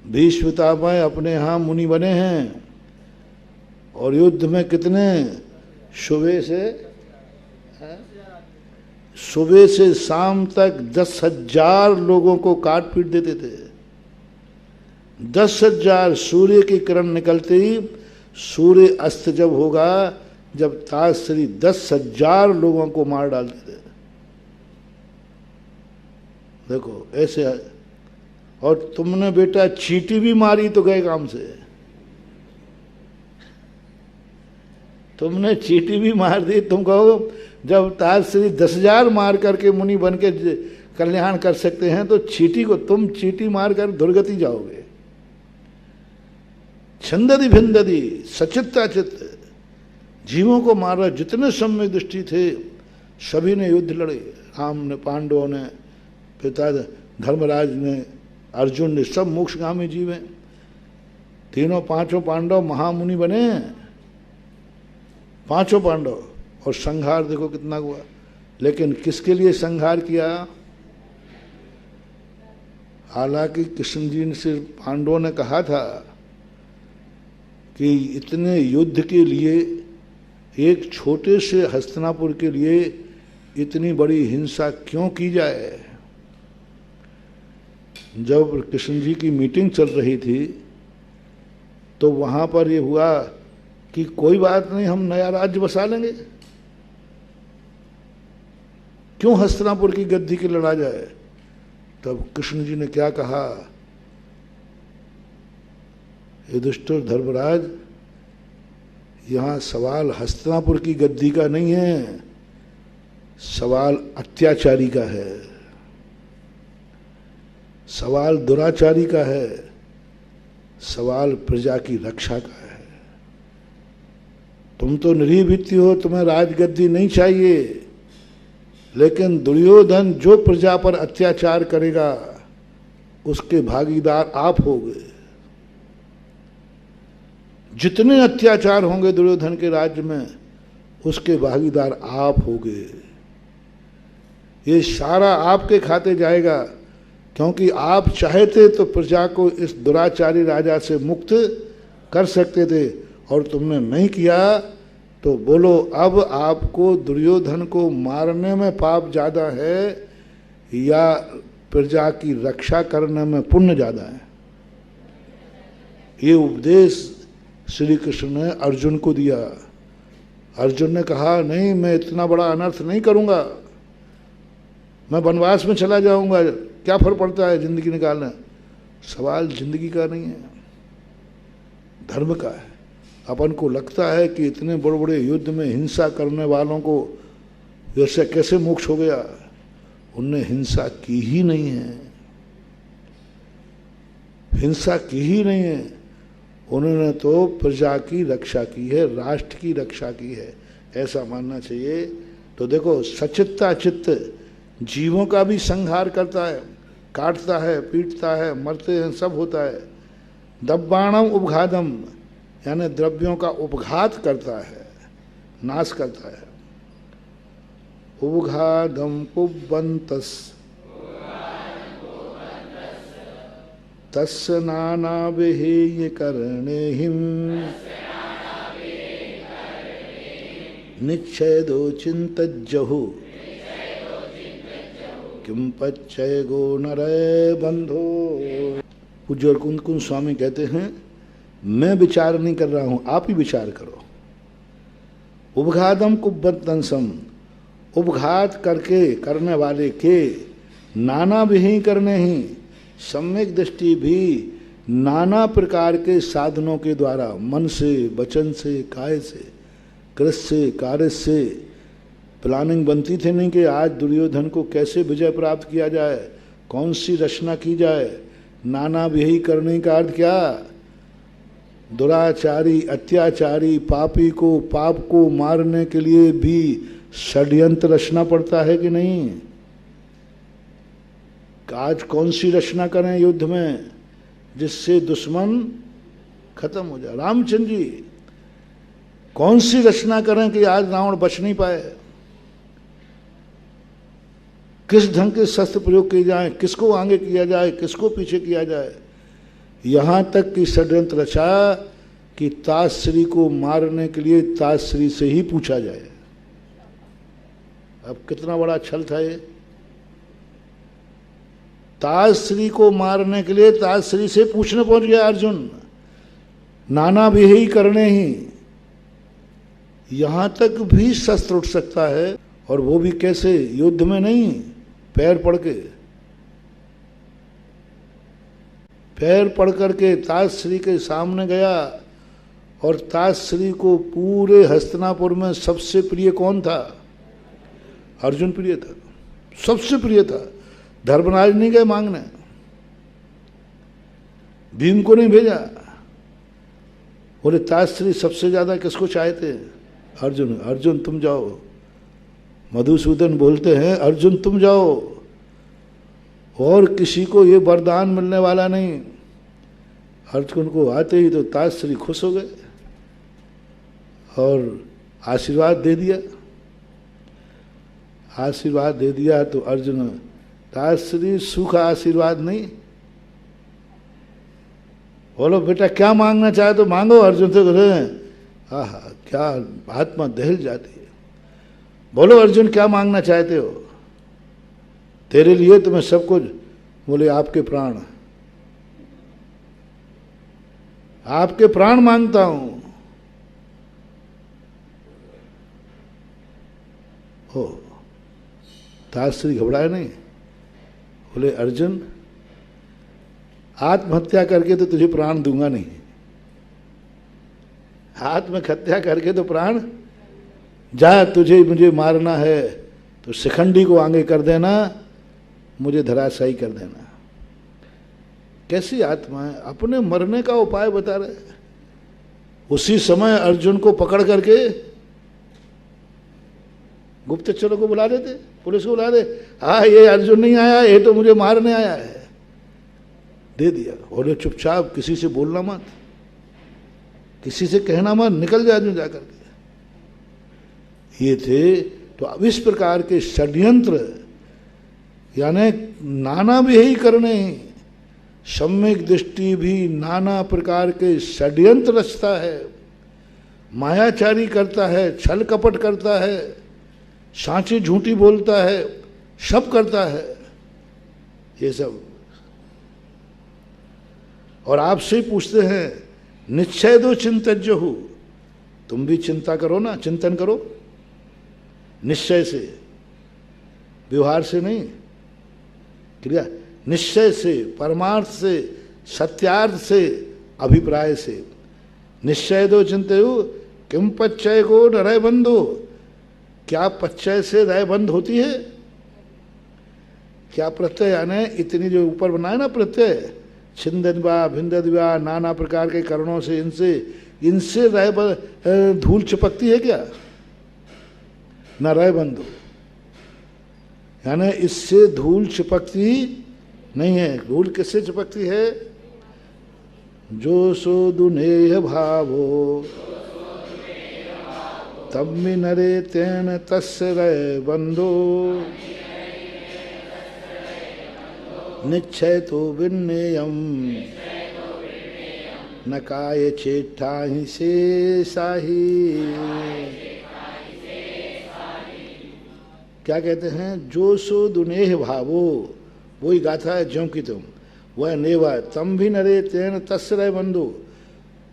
भीष्म पितामह अपने यहाँ मुनि बने हैं, और युद्ध में कितने? सुबह से शाम तक 10,000 लोगों को काट पीट देते थे। 10,000। सूर्य की किरण निकलते ही, सूर्य अस्त जब होगा, जब ताजश्री 10,000 लोगों को मार डालते थे। देखो ऐसे। और तुमने बेटा चींटी भी मारी तो गए काम से। तुमने चींटी भी मार दी। तुम कहो जब ताजश्री 10,000 मार करके मुनि बन के कल्याण कर सकते हैं, तो चींटी को तुम चींटी मार कर दुर्गति जाओगे। छिंदति भिंदति, सचित्ताचित्त, जीवों को मारा। जितने सम्यक दृष्टि थे सभी ने युद्ध लड़े। राम ने, पांडवों ने, पिता धर्मराज ने, अर्जुन ने, सब मोक्षगामी जीव हैं। तीनों पांचों पांडव महामुनि बने, पांचों पांडव। और संहार देखो कितना हुआ। लेकिन किसके लिए संहार किया? हालांकि कृष्ण जी ने से पांडवों ने कहा था कि इतने युद्ध के लिए, एक छोटे से हस्तिनापुर के लिए इतनी बड़ी हिंसा क्यों की जाए? जब कृष्ण जी की मीटिंग चल रही थी तो वहाँ पर ये हुआ कि कोई बात नहीं, हम नया राज्य बसा लेंगे, क्यों हस्तिनापुर की गद्दी की लड़ा जाए। तब कृष्ण जी ने क्या कहा? युधिष्ठिर, धर्मराज, यहाँ सवाल हस्तिनापुर की गद्दी का नहीं है, सवाल अत्याचारी का है, सवाल दुराचारी का है, सवाल प्रजा की रक्षा का है। तुम तो निरीह व्यक्ति हो, तुम्हें राजगद्दी नहीं चाहिए, लेकिन दुर्योधन जो प्रजा पर अत्याचार करेगा उसके भागीदार आप होगे। जितने अत्याचार होंगे दुर्योधन के राज्य में, उसके भागीदार आप होगे। ये सारा आपके खाते जाएगा। क्योंकि आप चाहते तो प्रजा को इस दुराचारी राजा से मुक्त कर सकते थे और तुमने नहीं किया। तो बोलो अब आपको दुर्योधन को मारने में पाप ज़्यादा है या प्रजा की रक्षा करने में पुण्य ज़्यादा है? ये उपदेश श्री कृष्ण ने अर्जुन को दिया। अर्जुन ने कहा नहीं, मैं इतना बड़ा अनर्थ नहीं करूँगा, मैं वनवास में चला जाऊँगा, क्या फर्क पड़ता है जिंदगी निकालना। सवाल जिंदगी का नहीं है, धर्म का है। अपन को लगता है कि इतने बड़े बड़े युद्ध में हिंसा करने वालों को वैसे कैसे मोक्ष हो गया। उनने हिंसा की ही नहीं है, हिंसा की ही नहीं है। उन्होंने तो प्रजा की रक्षा की है, राष्ट्र की रक्षा की है, ऐसा मानना चाहिए। तो देखो सचित्ता चित्त जीवों का भी संहार करता है, काटता है, पीटता है, मरते हैं, सब होता है। दब्बाणम उपघातम यानी द्रव्यों का उपघात करता है, नाश करता है। उपघातम कुबंतस तस्य नाना विहेय करणेहिम निच्छेदो चिंतज्जहु किम पच्चय गो नरे बंधो। पूज्य कुंद कुंद स्वामी कहते हैं मैं विचार नहीं कर रहा हूं, आप ही विचार करो। उपघातम कुबंतंसम, उपघात करके करने वाले के नाना विहि करने ही, सम्यक दृष्टि भी नाना प्रकार के साधनों के द्वारा, मन से, वचन से, काय से, कृत से, कार्य से प्लानिंग बनती थी नहीं कि आज दुर्योधन को कैसे विजय प्राप्त किया जाए, कौन सी रचना की जाए। नाना विहि करने का अर्थ क्या? दुराचारी, अत्याचारी, पापी को, पाप को मारने के लिए भी षड्यंत्र रचना पड़ता है कि नहीं? आज कौन सी रचना करें युद्ध में जिससे दुश्मन खत्म हो जाए? रामचंद्र जी कौन सी रचना करें कि आज रावण बच नहीं पाए? किस ढंग के शस्त्र प्रयोग किए जाए, किसको आगे किया जाए, किसको पीछे किया जाए। यहां तक कि षड्यंत्र रचा कि ताजश्री को मारने के लिए ताजश्री से ही पूछा जाए। अब कितना बड़ा छल था ये। ताजश्री को मारने के लिए ताजश्री से पूछने पहुंच गया अर्जुन, नाना विहि करने ही। यहां तक भी शस्त्र उठ सकता है, और वो भी कैसे? युद्ध में नहीं, पैर पड़ के, पैर पड़ करके ताजश्री के सामने गया। और ताजश्री को पूरे हस्तिनापुर में सबसे प्रिय कौन था? अर्जुन प्रिय था, सबसे प्रिय था। धर्मराज नहीं गए मांगने, भीम को नहीं भेजा। बोले ताजश्री सबसे ज्यादा किसको चाहते? अर्जुन। अर्जुन तुम जाओ। मधुसूदन बोलते हैं अर्जुन तुम जाओ, और किसी को ये वरदान मिलने वाला नहीं। अर्जुन को आते ही तो ताजश्री खुश हो गए और आशीर्वाद दे दिया। आशीर्वाद दे दिया तो अर्जुन, ताजश्री सूखा आशीर्वाद नहीं। बोलो बेटा क्या मांगना चाहे तो मांगो। अर्जुन से कह रहे हैं आहा, क्या आत्मा दहल जाती है। बोलो अर्जुन क्या मांगना चाहते हो? तेरे लिए तो मैं सब कुछ। बोले आपके प्राण, आपके प्राण मांगता हूं। हो ताजश्री घबराए नहीं। बोले अर्जुन आत्महत्या करके तो तुझे प्राण दूंगा नहीं, आत्महत्या करके तो प्राण जा, तुझे मुझे मारना है तो शिखंडी को आगे कर देना, मुझे धराशायी कर देना। कैसी आत्मा है, अपने मरने का उपाय बता रहे। उसी समय अर्जुन को पकड़ करके गुप्तचरों को बुला देते, पुलिस को बुला दे, हाँ ये अर्जुन नहीं आया, ये तो मुझे मारने आया है। दे दिया। बोले चुपचाप, किसी से बोलना मत, किसी से कहना मत, निकल जा अर्जुन जाकर के। ये थे। तो अब इस प्रकार के षड्यंत्र यानी नाना भी ही करने, सम्यक दृष्टि भी नाना प्रकार के षड्यंत्र रचता है, मायाचारी करता है, छल कपट करता है, सांची झूठी बोलता है, सब करता है ये सब। और आपसे ही पूछते हैं निश्चय दो चिंतज्य हो, तुम भी चिंता करो ना, चिंतन करो निश्चय से, व्यवहार से नहीं, क्रिया निश्चय से, परमार्थ से, सत्यार्थ से, अभिप्राय से। निश्चय दो चिंतयु किम पच्चय को न रह बंधो, क्या पच्चय से रह बंध होती है? क्या प्रत्यय यानी इतनी जो ऊपर बनाए ना प्रत्यय, छिंदनवा भिंदवा नाना प्रकार के कारणों से, इनसे रह धूल चिपकती है क्या? न रह बंधो, यानी इससे धूल चिपकती नहीं है। धूल किससे चिपकती है? जो सो दुनेह भावो तम्मि नरे तेन तस्य रह बंधो, निश्चय तो विन्नेयम न काय चेष्टाहि शेषाहि। क्या कहते हैं? जो सो दुनेह भावो, वही गाथा है ज्यों की तुम, वह नेवा तम भी नरे तेन तस्रय बंधु।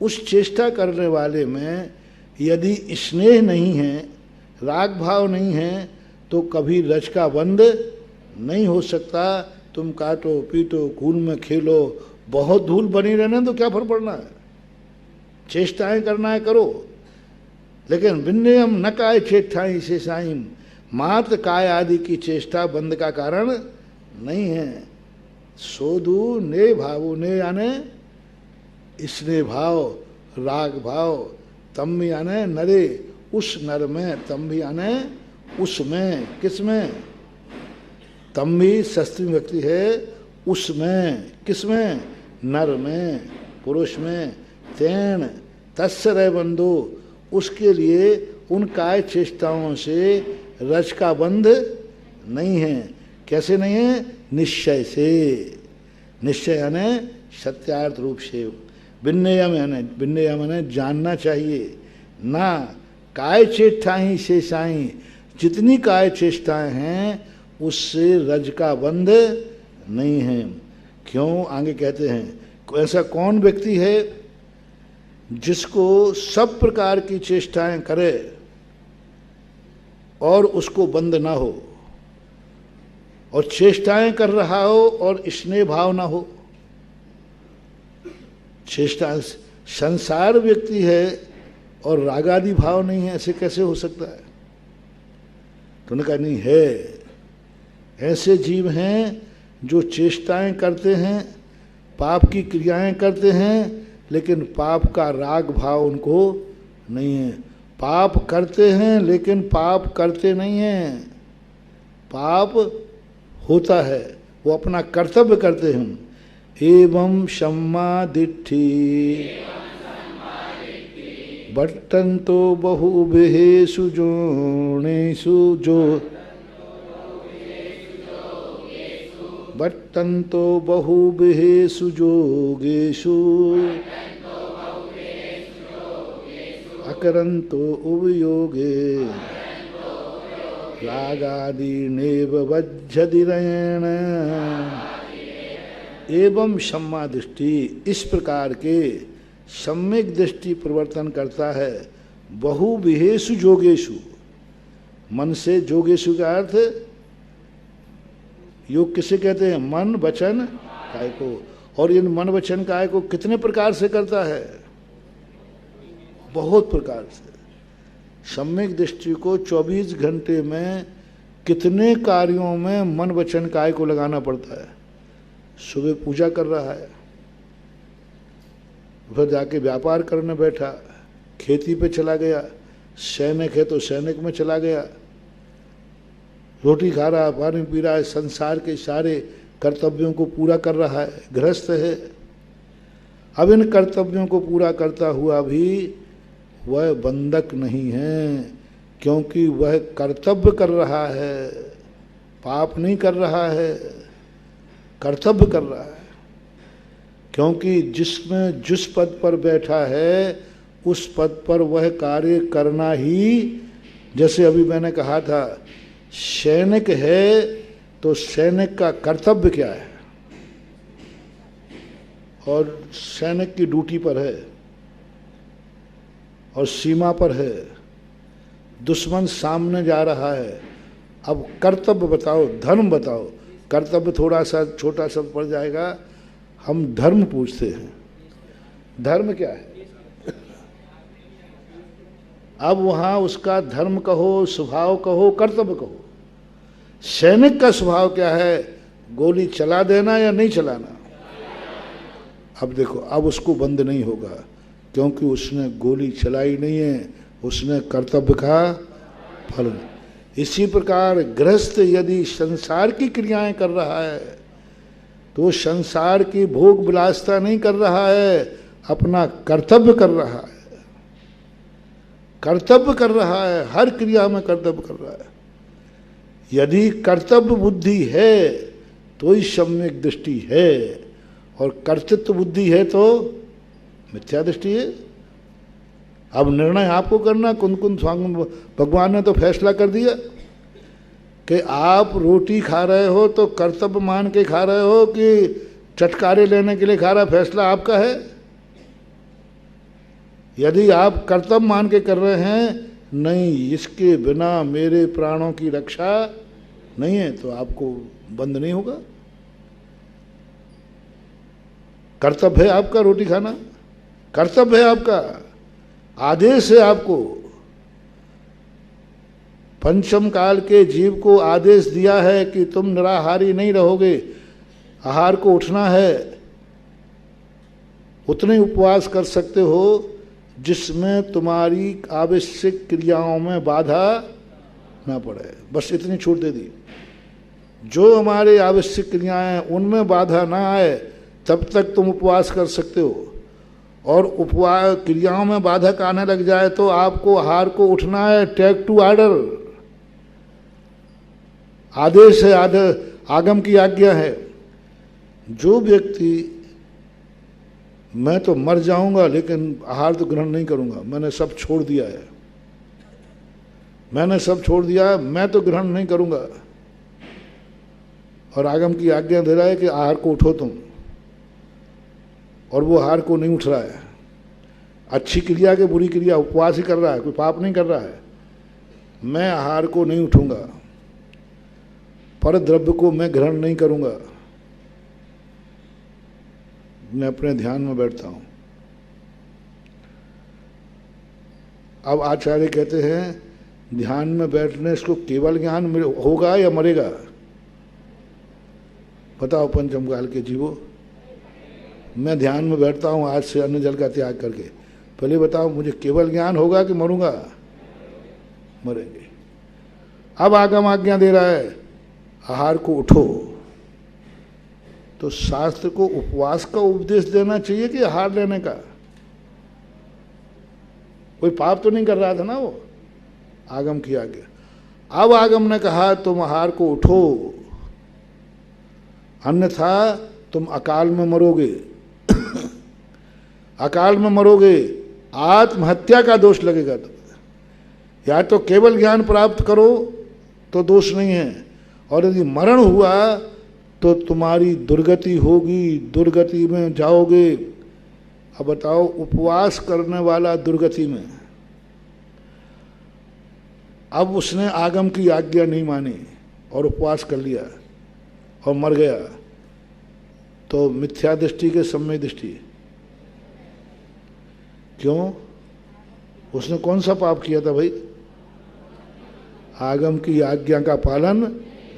उस चेष्टा करने वाले में यदि स्नेह नहीं है, राग भाव नहीं है, तो कभी रज का बंध नहीं हो सकता। तुम काटो पीटो खून में खेलो, बहुत धूल बनी रहने तो क्या फर्क पड़ना है, चेष्टाएं करना है करो, लेकिन विन्नयम न काय चेष्टाएं शेषाइम, मात्र काय आदि की चेष्टा बंध का कारण नहीं है। सोधु ने भावो, ने यानी स्नेह भाव, राग भाव, तम यानी नरे, उस नर में, तम भी यानी उसमें, किसमें? तम भी षष्ठी व्यक्ति है, उसमें, किसमें? नर में, पुरुष में। तेन तस्य रह बंधो, उसके लिए उन काय चेष्टाओं से रज का बंध नहीं है। कैसे नहीं है? निश्चय से। निश्चय यानी सत्यार्थ रूप से। विन्नयम यानी, विन्नयम यानी जानना चाहिए ना। काय चेष्टाएं शेषाएं, जितनी काय चेष्टाएं हैं उससे रज का बंध नहीं है। क्यों? आगे कहते हैं ऐसा कौन व्यक्ति है जिसको सब प्रकार की चेष्टाएं करे और उसको बंध ना हो, और चेष्टाएं कर रहा हो और स्नेह भाव ना हो। चेष्टा, संसार व्यक्ति है और रागादि भाव नहीं है, ऐसे कैसे हो सकता है? तो उन्होंने कहा नहीं है, ऐसे जीव हैं जो चेष्टाएं करते हैं, पाप की क्रियाएं करते हैं, लेकिन पाप का राग भाव उनको नहीं है। पाप करते हैं लेकिन पाप करते नहीं हैं। पाप होता है, वो अपना कर्तव्य करते हैं। एवं सम्मा दिट्ठी बट्टन्तो बहुभिषु जोनेषु जो बट्टन्तो बहुभिषु जोगेषु अकरन्तो उवयोगे रागादीनेव वज्जदिरेण। एवं सम्मा दृष्टि, इस प्रकार के सम्यक दृष्टि प्रवर्तन करता है। बहुविहेषु जोगेषु, मन से, जोगेषु का अर्थ योग किसे कहते हैं? मन वचन काय को। और इन मन वचन काय को कितने प्रकार से करता है? बहुत प्रकार से। सम्यक दृष्टि को 24 घंटे में कितने कार्यों में मन वचन काय को लगाना पड़ता है। सुबह पूजा कर रहा है, फिर जाके व्यापार करने बैठा, खेती पे चला गया, सैनिक है तो सैनिक में चला गया, रोटी खा रहा, पानी पी रहा है, संसार के सारे कर्तव्यों को पूरा कर रहा है, गृहस्थ है। अब इन कर्तव्यों को पूरा करता हुआ भी वह बंधक नहीं है, क्योंकि वह कर्तव्य कर रहा है। पाप नहीं कर रहा है, कर्तव्य कर रहा है। क्योंकि जिसमें जिस पद पर बैठा है उस पद पर वह कार्य करना ही, जैसे अभी मैंने कहा था, सैनिक है तो सैनिक का कर्तव्य क्या है, और सैनिक की ड्यूटी पर है और सीमा पर है, दुश्मन सामने जा रहा है। अब कर्तव्य बताओ, धर्म बताओ। कर्तव्य थोड़ा सा छोटा शब्द पड़ जाएगा, हम धर्म पूछते हैं। धर्म क्या है? अब वहाँ उसका धर्म कहो, स्वभाव कहो, कर्तव्य कहो। सैनिक का स्वभाव क्या है? गोली चला देना या नहीं चलाना। अब देखो, अब उसको बंद नहीं होगा, क्योंकि उसने गोली चलाई नहीं है, उसने कर्तव्य का फल। इसी प्रकार गृहस्थ यदि संसार की क्रियाएं कर रहा है तो संसार की भोग विलासता नहीं कर रहा है, अपना कर्तव्य कर रहा है। कर्तव्य कर रहा है, हर क्रिया में कर्तव्य कर रहा है। यदि कर्तव्य बुद्धि है तो ही सम्यक दृष्टि है, और कर्तृत्व बुद्धि है तो मिथ्या दृष्टि है। अब निर्णय आपको करना। कुंद स्वामी भगवान ने तो फैसला कर दिया कि आप रोटी खा रहे हो तो कर्तव्य मान के खा रहे हो कि चटकारे लेने के लिए खा रहा, फैसला आपका है। यदि आप कर्तव्य मान के कर रहे हैं, नहीं इसके बिना मेरे प्राणों की रक्षा नहीं है, तो आपको बंद नहीं होगा। कर्तव्य है आपका रोटी खाना, कर्तव्य है आपका, आदेश है आपको। पंचम काल के जीव को आदेश दिया है कि तुम निराहारी नहीं रहोगे, आहार को उठना है। उतने उपवास कर सकते हो जिसमें तुम्हारी आवश्यक क्रियाओं में बाधा ना पड़े, बस इतनी छूट दे दी। जो हमारे आवश्यक क्रियाएं उनमें बाधा ना आए तब तक तुम उपवास कर सकते हो, और उपवास क्रियाओं में बाधक आने लग जाए तो आपको आहार को उठना है। टेक टू ऑर्डर, आदेश है, आगम की आज्ञा है। जो व्यक्ति मैं तो मर जाऊंगा लेकिन आहार तो ग्रहण नहीं करूंगा, मैंने सब छोड़ दिया है, मैंने सब छोड़ दिया, मैं तो ग्रहण नहीं करूंगा, और आगम की आज्ञा दे रहा है कि आहार को उठो तुम, और वो आहार को नहीं उठ रहा है। अच्छी क्रिया के बुरी क्रिया, उपवास ही कर रहा है, कोई पाप नहीं कर रहा है। मैं आहार को नहीं उठूंगा, पर द्रव्य को मैं ग्रहण नहीं करूंगा, मैं अपने ध्यान में बैठता हूं। अब आचार्य कहते हैं ध्यान में बैठने इसको केवल ज्ञान होगा या मरेगा? बताओ पंचम काल के जीवो, मैं ध्यान में बैठता हूँ आज से अन्न जल का त्याग करके, पहले बताओ मुझे केवल ज्ञान होगा कि मरूंगा? मरेंगे। अब आगम आज्ञा दे रहा है आहार को उठो, तो शास्त्र को उपवास का उपदेश देना चाहिए कि आहार लेने का? कोई पाप तो नहीं कर रहा था ना वो, आगम की आज्ञा। अब आगम ने कहा तुम आहार को उठो, अन्यथा तुम अकाल में मरोगे। अकाल में मरोगे, आत्महत्या का दोष लगेगा। तो या तो केवल ज्ञान प्राप्त करो तो दोष नहीं है, और यदि मरण हुआ तो तुम्हारी दुर्गति होगी, दुर्गति में जाओगे। अब बताओ, उपवास करने वाला दुर्गति में, अब उसने आगम की आज्ञा नहीं मानी और उपवास कर लिया और मर गया, तो मिथ्या दृष्टि के सम्य दृष्टि। क्यों? उसने कौन सा पाप किया था भाई? आगम की आज्ञा का पालन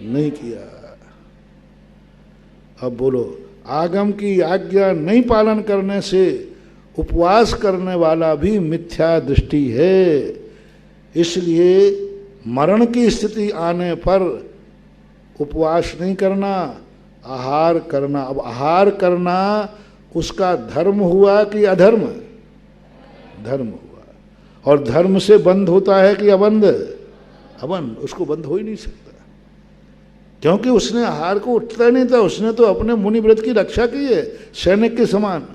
नहीं किया। अब बोलो, आगम की आज्ञा नहीं पालन करने से उपवास करने वाला भी मिथ्या दृष्टि है। इसलिए मरण की स्थिति आने पर उपवास नहीं करना, आहार करना। अब आहार करना उसका धर्म हुआ कि अधर्म? धर्म हुआ। और धर्म से बंद होता है कि अबंध? अबंध, उसको बंद हो ही नहीं सकता। क्योंकि उसने आहार को उठता नहीं था, उसने तो अपने मुनि व्रत की रक्षा की है, सैनिक के समान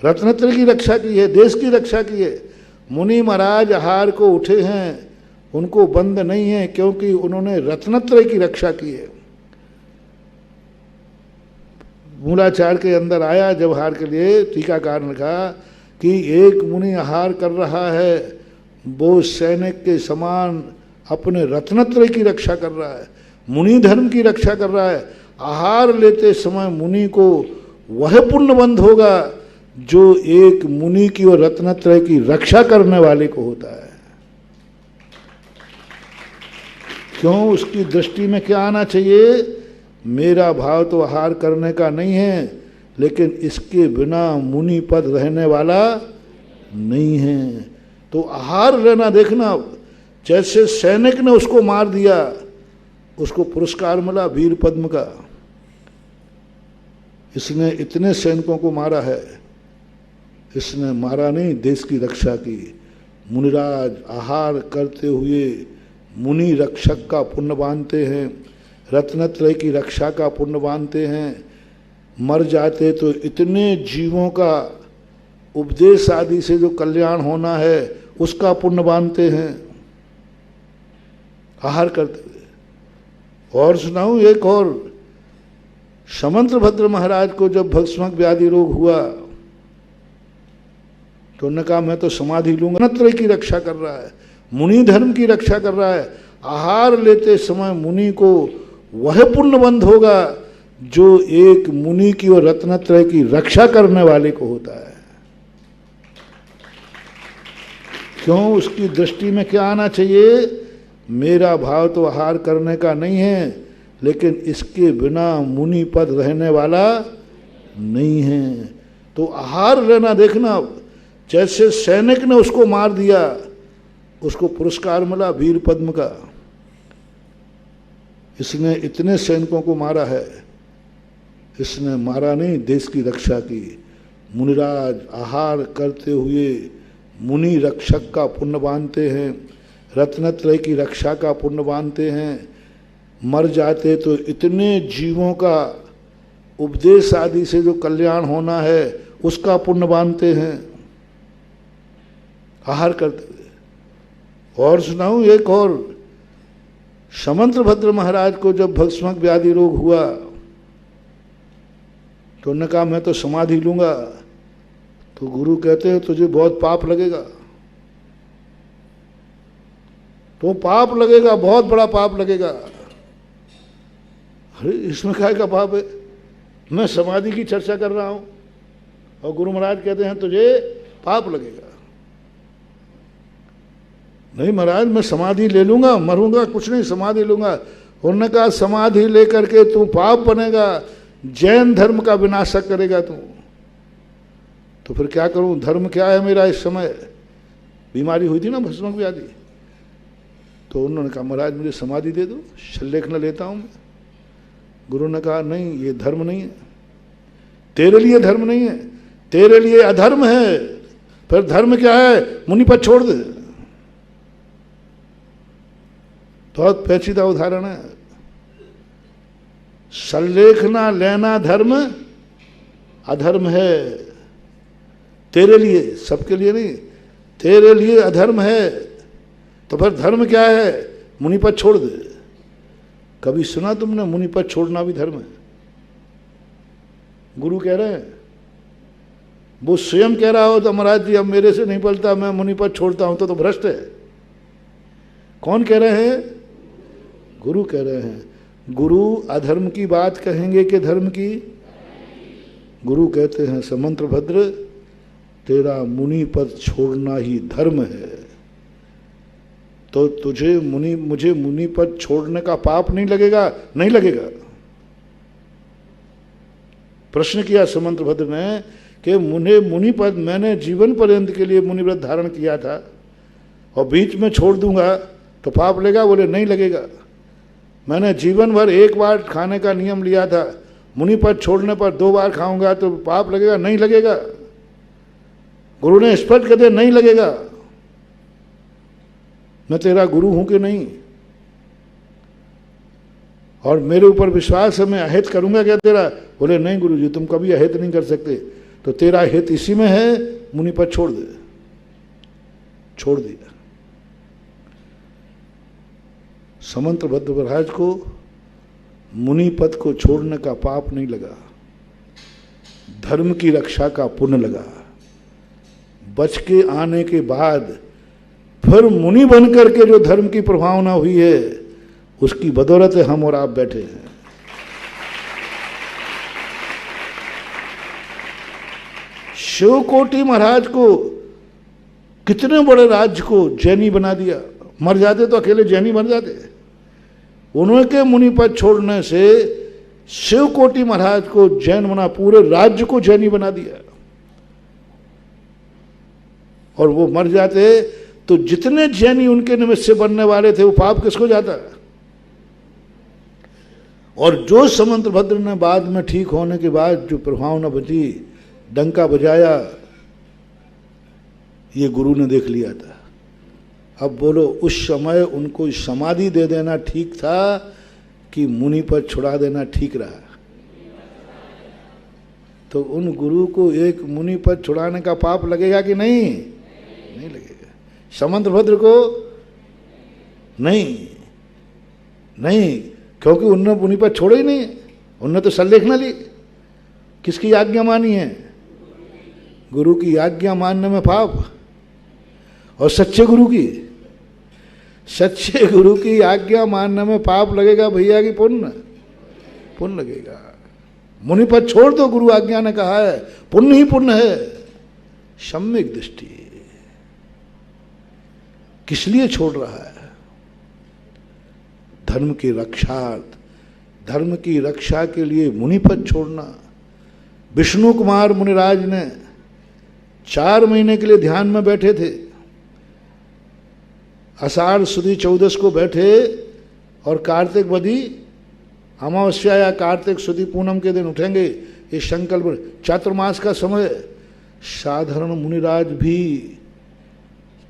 रत्नत्र की रक्षा की है, देश की रक्षा की है। मुनि महाराज आहार को उठे हैं, उनको बंद नहीं है, क्योंकि उन्होंने रत्नत्रय की रक्षा की है। मूलाचार के अंदर आया जब आहार के लिए, टीकाकार ने कहा कि एक मुनि आहार कर रहा है, वो सैनिक के समान अपने रत्नत्रय की रक्षा कर रहा है, मुनि धर्म की रक्षा कर रहा है। आहार लेते समय मुनि को वह पुण्यबंध होगा जो एक मुनि की और रत्नत्रय की रक्षा करने वाले को होता है। क्यों? उसकी दृष्टि में क्या आना चाहिए? मेरा भाव तो आहार करने का नहीं है, लेकिन इसके बिना मुनि पद रहने वाला नहीं है। तो आहार लेना देखना, जैसे सैनिक ने उसको मार दिया, उसको पुरस्कार मिला वीर पद्म का, इसने इतने सैनिकों को मारा है, इसने मारा नहीं, देश की रक्षा की। मुनिराज आहार करते हुए मुनि रक्षक का पुण्य बांधते हैं, रत्नत्रय की रक्षा का पुण्य बांधते हैं। मर जाते तो इतने जीवों का उपदेश आदि से जो कल्याण होना है उसका पुण्य बांधते हैं आहार करते हुए। और सुनाऊं एक और, समंत्रभद्र महाराज को जब भस्मक व्याधि रोग हुआ तो उन्होंने कहा मैं तो समाधि लूंगा। रत्नत्रय की रक्षा कर रहा है, मुनि धर्म की रक्षा कर रहा है। आहार लेते समय मुनि को वह पुण्यबंध होगा जो एक मुनि की और रत्नत्रय की रक्षा करने वाले को होता है। क्यों? उसकी दृष्टि में क्या आना चाहिए? मेरा भाव तो आहार करने का नहीं है, लेकिन इसके बिना मुनि पद रहने वाला नहीं है। तो आहार लेना देखना, जैसे सैनिक ने उसको मार दिया, उसको पुरस्कार मिला वीर पद्म का, इसने इतने सैनिकों को मारा है, इसने मारा नहीं, देश की रक्षा की। मुनिराज आहार करते हुए मुनि रक्षक का पुण्य बांधते हैं, रत्नत्रय की रक्षा का पुण्य बांधते हैं। मर जाते तो इतने जीवों का उपदेश आदि से जो कल्याण होना है उसका पुण्य बांधते हैं आहार करते हुए। और सुनाऊं एक और, समंत्रभद्र महाराज को जब भस्मक व्याधि रोग हुआ तो उन्होंने कहा मैं तो समाधि लूंगा। तो गुरु कहते हैं तुझे बहुत पाप लगेगा, तो पाप लगेगा, बहुत बड़ा पाप लगेगा। अरे इसमें काय का पाप है? मैं समाधि की चर्चा कर रहा हूं और गुरु महाराज कहते हैं तुझे पाप लगेगा। नहीं महाराज मैं समाधि ले लूंगा, मरूंगा कुछ नहीं, समाधि लूंगा। उन्होंने कहा समाधि लेकर के तू पाप बनेगा, जैन धर्म का विनाशक करेगा तू। तो फिर क्या करूं? धर्म क्या है मेरा? इस समय बीमारी हुई थी ना भस्मक व्याधि, तो उन्होंने कहा महाराज मुझे समाधि दे दो, शल्लेख न लेता हूं मैं। गुरु ने कहा नहीं, ये धर्म नहीं है, तेरे लिए धर्म नहीं है, तेरे लिए अधर्म है। फिर धर्म क्या है? मुनिपद छोड़ दे। बहुत पेचीदा उदाहरण है। सल्लेखना लेना धर्म अधर्म है, तेरे लिए, सबके लिए नहीं, तेरे लिए अधर्म है। तो फिर धर्म क्या है? मुनिपद छोड़ दे। कभी सुना तुमने मुनिपद छोड़ना भी धर्म है? गुरु कह रहे हैं, वो स्वयं कह रहा हो तो महाराज जी अब मेरे से नहीं पलता, मैं मुनिपद छोड़ता हूं, तो भ्रष्ट है। कौन कह रहे हैं? गुरु कह रहे हैं। गुरु अधर्म की बात कहेंगे कि धर्म की? गुरु कहते हैं समंत्रभद्र तेरा मुनि पद छोड़ना ही धर्म है। तो तुझे मुझे मुनि पद छोड़ने का पाप नहीं लगेगा? नहीं लगेगा। प्रश्न किया समंत्रभद्र ने कि मुनि पद मैंने जीवन पर्यंत के लिए मुनिव्रत धारण किया था और बीच में छोड़ दूंगा तो पाप लगेगा? बोले नहीं लगेगा। मैंने जीवन भर एक बार खाने का नियम लिया था, मुनिपद छोड़ने पर 2 बार खाऊंगा तो पाप लगेगा? नहीं लगेगा। गुरु ने स्पष्ट कर दिया नहीं लगेगा। मैं तेरा गुरु हूं कि नहीं? और मेरे ऊपर विश्वास है, मैं अहित करूंगा क्या तेरा? बोले नहीं गुरु जी, तुम कभी अहित नहीं कर सकते, तो तेरा हित इसी में है, मुनि पद छोड़ दे। छोड़ दिया। समंतभद्र महाराज को मुनि पद को छोड़ने का पाप नहीं लगा, धर्म की रक्षा का पुण्य लगा। बच के आने के बाद फिर मुनि बनकर के जो धर्म की प्रभावना हुई है, उसकी बदौलत हम और आप बैठे हैं। शिवकोटि महाराज को, कितने बड़े राज्य को जैनी बना दिया। मर जाते तो अकेले जैनी बन जाते। उनके मुनि पद छोड़ने से शिवकोटि महाराज को जैन बना, पूरे राज्य को जैनी बना दिया। और वो मर जाते तो जितने जैनी उनके निमित्त से बनने वाले थे, वो पाप किसको जाता? और जो समंतभद्र ने बाद में ठीक होने के बाद जो प्रभावना बची, डंका बजाया, ये गुरु ने देख लिया था। अब बोलो, उस समय उनको समाधि दे देना ठीक था कि मुनि पद छुड़ा देना ठीक रहा? तो उन गुरु को एक मुनि पद छुड़ाने का पाप लगेगा कि नहीं? नहीं लगेगा। समंतभद्र को नहीं, नहीं, क्योंकि उनने मुनि पद छोड़े ही नहीं। उनने तो सल्लेखना ली। किसकी आज्ञा मानी है? गुरु की आज्ञा मानने में पाप। और सच्चे गुरु की, सच्चे गुरु की आज्ञा मानने में पाप लगेगा भैया की पुण्य? पुण्य लगेगा। मुनि पद छोड़ दो, गुरु आज्ञा ने कहा है, पुण्य ही पुण्य है। सम्यक दृष्टि। किस लिए छोड़ रहा है? धर्म की रक्षार्थ, धर्म की रक्षा के लिए मुनि पद छोड़ना। विष्णु कुमार मुनिराज ने 4 महीने के लिए ध्यान में बैठे थे। आषाढ़ सुदी 14 को बैठे और कार्तिक बदी अमावस्या या कार्तिक सुदी पूनम के दिन उठेंगे। ये संकल्प, चातुर्मास का समय। साधारण मुनिराज भी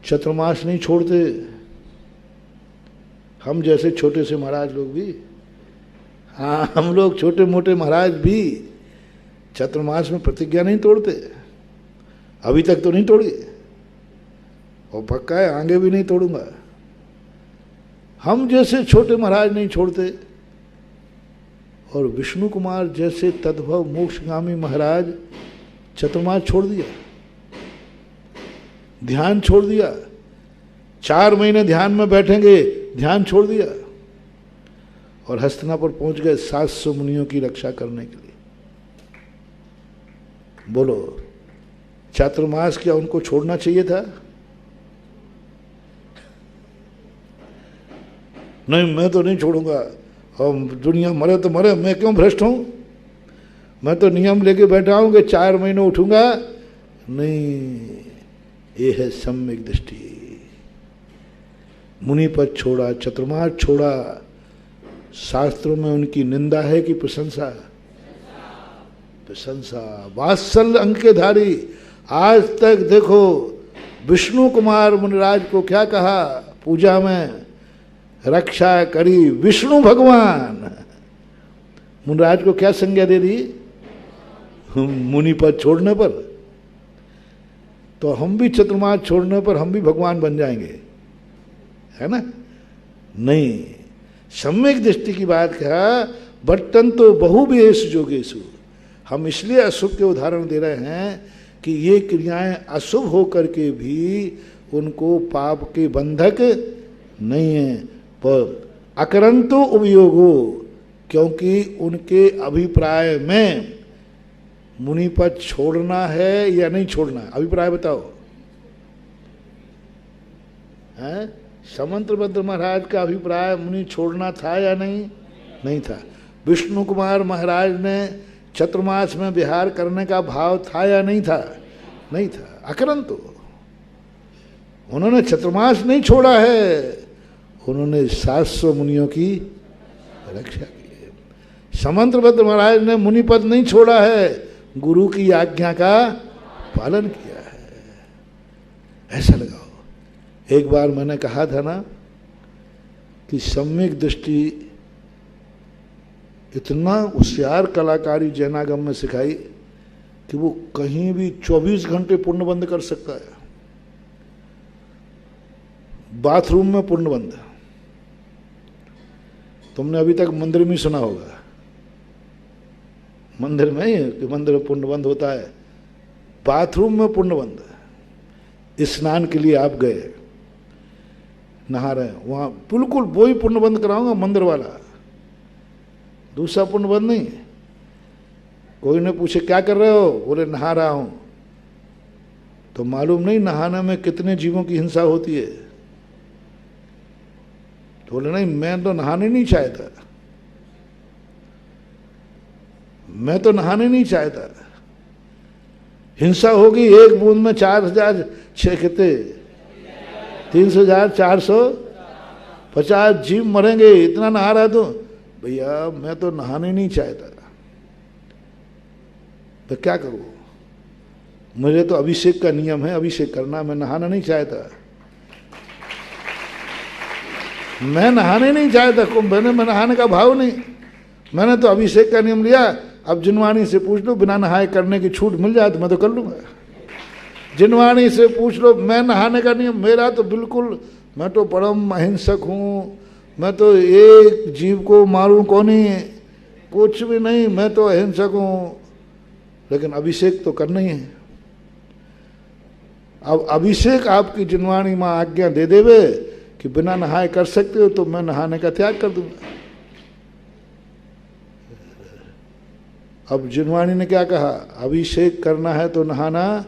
चातुर्मास नहीं छोड़ते। हम जैसे छोटे से महाराज लोग भी, हाँ, हम लोग छोटे मोटे महाराज भी चातुर्मास में प्रतिज्ञा नहीं तोड़ते। अभी तक तो नहीं तोड़ी, और पक्का है आगे भी नहीं तोड़ूंगा। हम जैसे छोटे महाराज नहीं छोड़ते। और विष्णु कुमार जैसे तद्भव मोक्षगामी महाराज चातुर्मास छोड़ दिया, ध्यान छोड़ दिया। 4 महीने ध्यान में बैठेंगे, ध्यान छोड़ दिया। और हस्तिनापुर पहुंच गए 700 मुनियों की रक्षा करने के लिए। बोलो, चातुर्मास क्या उनको छोड़ना चाहिए था? नहीं, मैं तो नहीं छोड़ूंगा, और दुनिया मरे तो मरे, मैं क्यों भ्रष्ट हूं? मैं तो नियम लेके बैठा हूं कि 4 महीने उठूंगा नहीं। ये है सम्यक दृष्टि। मुनि पद छोड़ा, चातुर्मास छोड़ा। शास्त्रों में उनकी निंदा है कि प्रशंसा? प्रशंसा। वात्सल्य अंग के धारी। आज तक देखो, विष्णु कुमार मुनिराज को क्या कहा पूजा में? रक्षा करी विष्णु भगवान। मुनिराज को क्या संज्ञा दे दी? मुनि पद छोड़ने पर। तो हम भी चातुर्मास छोड़ने पर हम भी भगवान बन जाएंगे, है ना? नहीं, सम्यक दृष्टि की बात कहा। बट्टन तो बहुवेश जोगेशु। हम इसलिए अशुभ के उदाहरण दे रहे हैं कि ये क्रियाएं अशुभ होकर के भी उनको पाप के बंधक नहीं है। पर अकरंतो उपयोगो, क्योंकि उनके अभिप्राय में मुनि पद छोड़ना है या नहीं छोड़ना? अभिप्राय बताओ। हैं? समंतभद्र महाराज का अभिप्राय मुनि छोड़ना था या नहीं? नहीं था। विष्णु कुमार महाराज ने चातुर्मास में विहार करने का भाव था या नहीं था? नहीं था। अकरंतो, उन्होंने चातुर्मास नहीं छोड़ा है, उन्होंने 700 मुनियों की रक्षा की है। समंतभद्र महाराज ने मुनि पद नहीं छोड़ा है, गुरु की आज्ञा का पालन किया है। ऐसा लगाओ। एक बार मैंने कहा था ना कि सम्यक दृष्टि इतना होशियार कलाकारी जैनागम में सिखाई कि वो कहीं भी 24 घंटे पूर्णबंध कर सकता है। बाथरूम में पूर्णबंध, तुमने अभी तक मंदिर में सुना होगा, मंदिर में ही कि मंदिर में पूर्णबंध होता है, बाथरूम में पूर्णबंध। स्नान के लिए आप गए, नहा रहे हैं, वहां बिल्कुल वही पूर्णबंध कराऊंगा मंदिर वाला, दूसरा पूर्णबंध नहीं। कोई ने पूछे क्या कर रहे हो, बोले नहा रहा हूं, तो मालूम नहीं नहाने में कितने जीवों की हिंसा होती है। तो बोले नहीं मैं तो नहाने नहीं चाहता, मैं तो नहाने नहीं चाहता। हिंसा होगी, एक बूंद में 4000 कितने 300,450 जीव मरेंगे, इतना नहा रहा तो भैया मैं तो नहाने नहीं चाहता, तो क्या करूं, मुझे तो अभिषेक का नियम है, अभिषेक करना, मैं नहाना नहीं चाहता, मैं नहाने नहीं चाहता, कुंभ में नहाने का भाव नहीं, मैंने तो अभिषेक का नियम लिया। अब जिनवाणी से पूछ लो बिना नहाए करने की छूट मिल जाए तो मैं तो कर लूंगा। जिनवाणी से पूछ लो, मैं नहाने का नियम मेरा तो बिल्कुल, मैं तो परम अहिंसक हूँ, मैं तो एक जीव को मारूं कौन ही, कुछ भी नहीं, मैं तो अहिंसक हूँ, लेकिन अभिषेक तो करना ही है। अब अभिषेक आपकी जिनवाणी माँ आज्ञा दे देवे कि बिना नहाए कर सकते हो, तो मैं नहाने का त्याग कर दूंगा। अब जिनवाणी ने क्या कहा, अभिषेक करना है तो नहाना।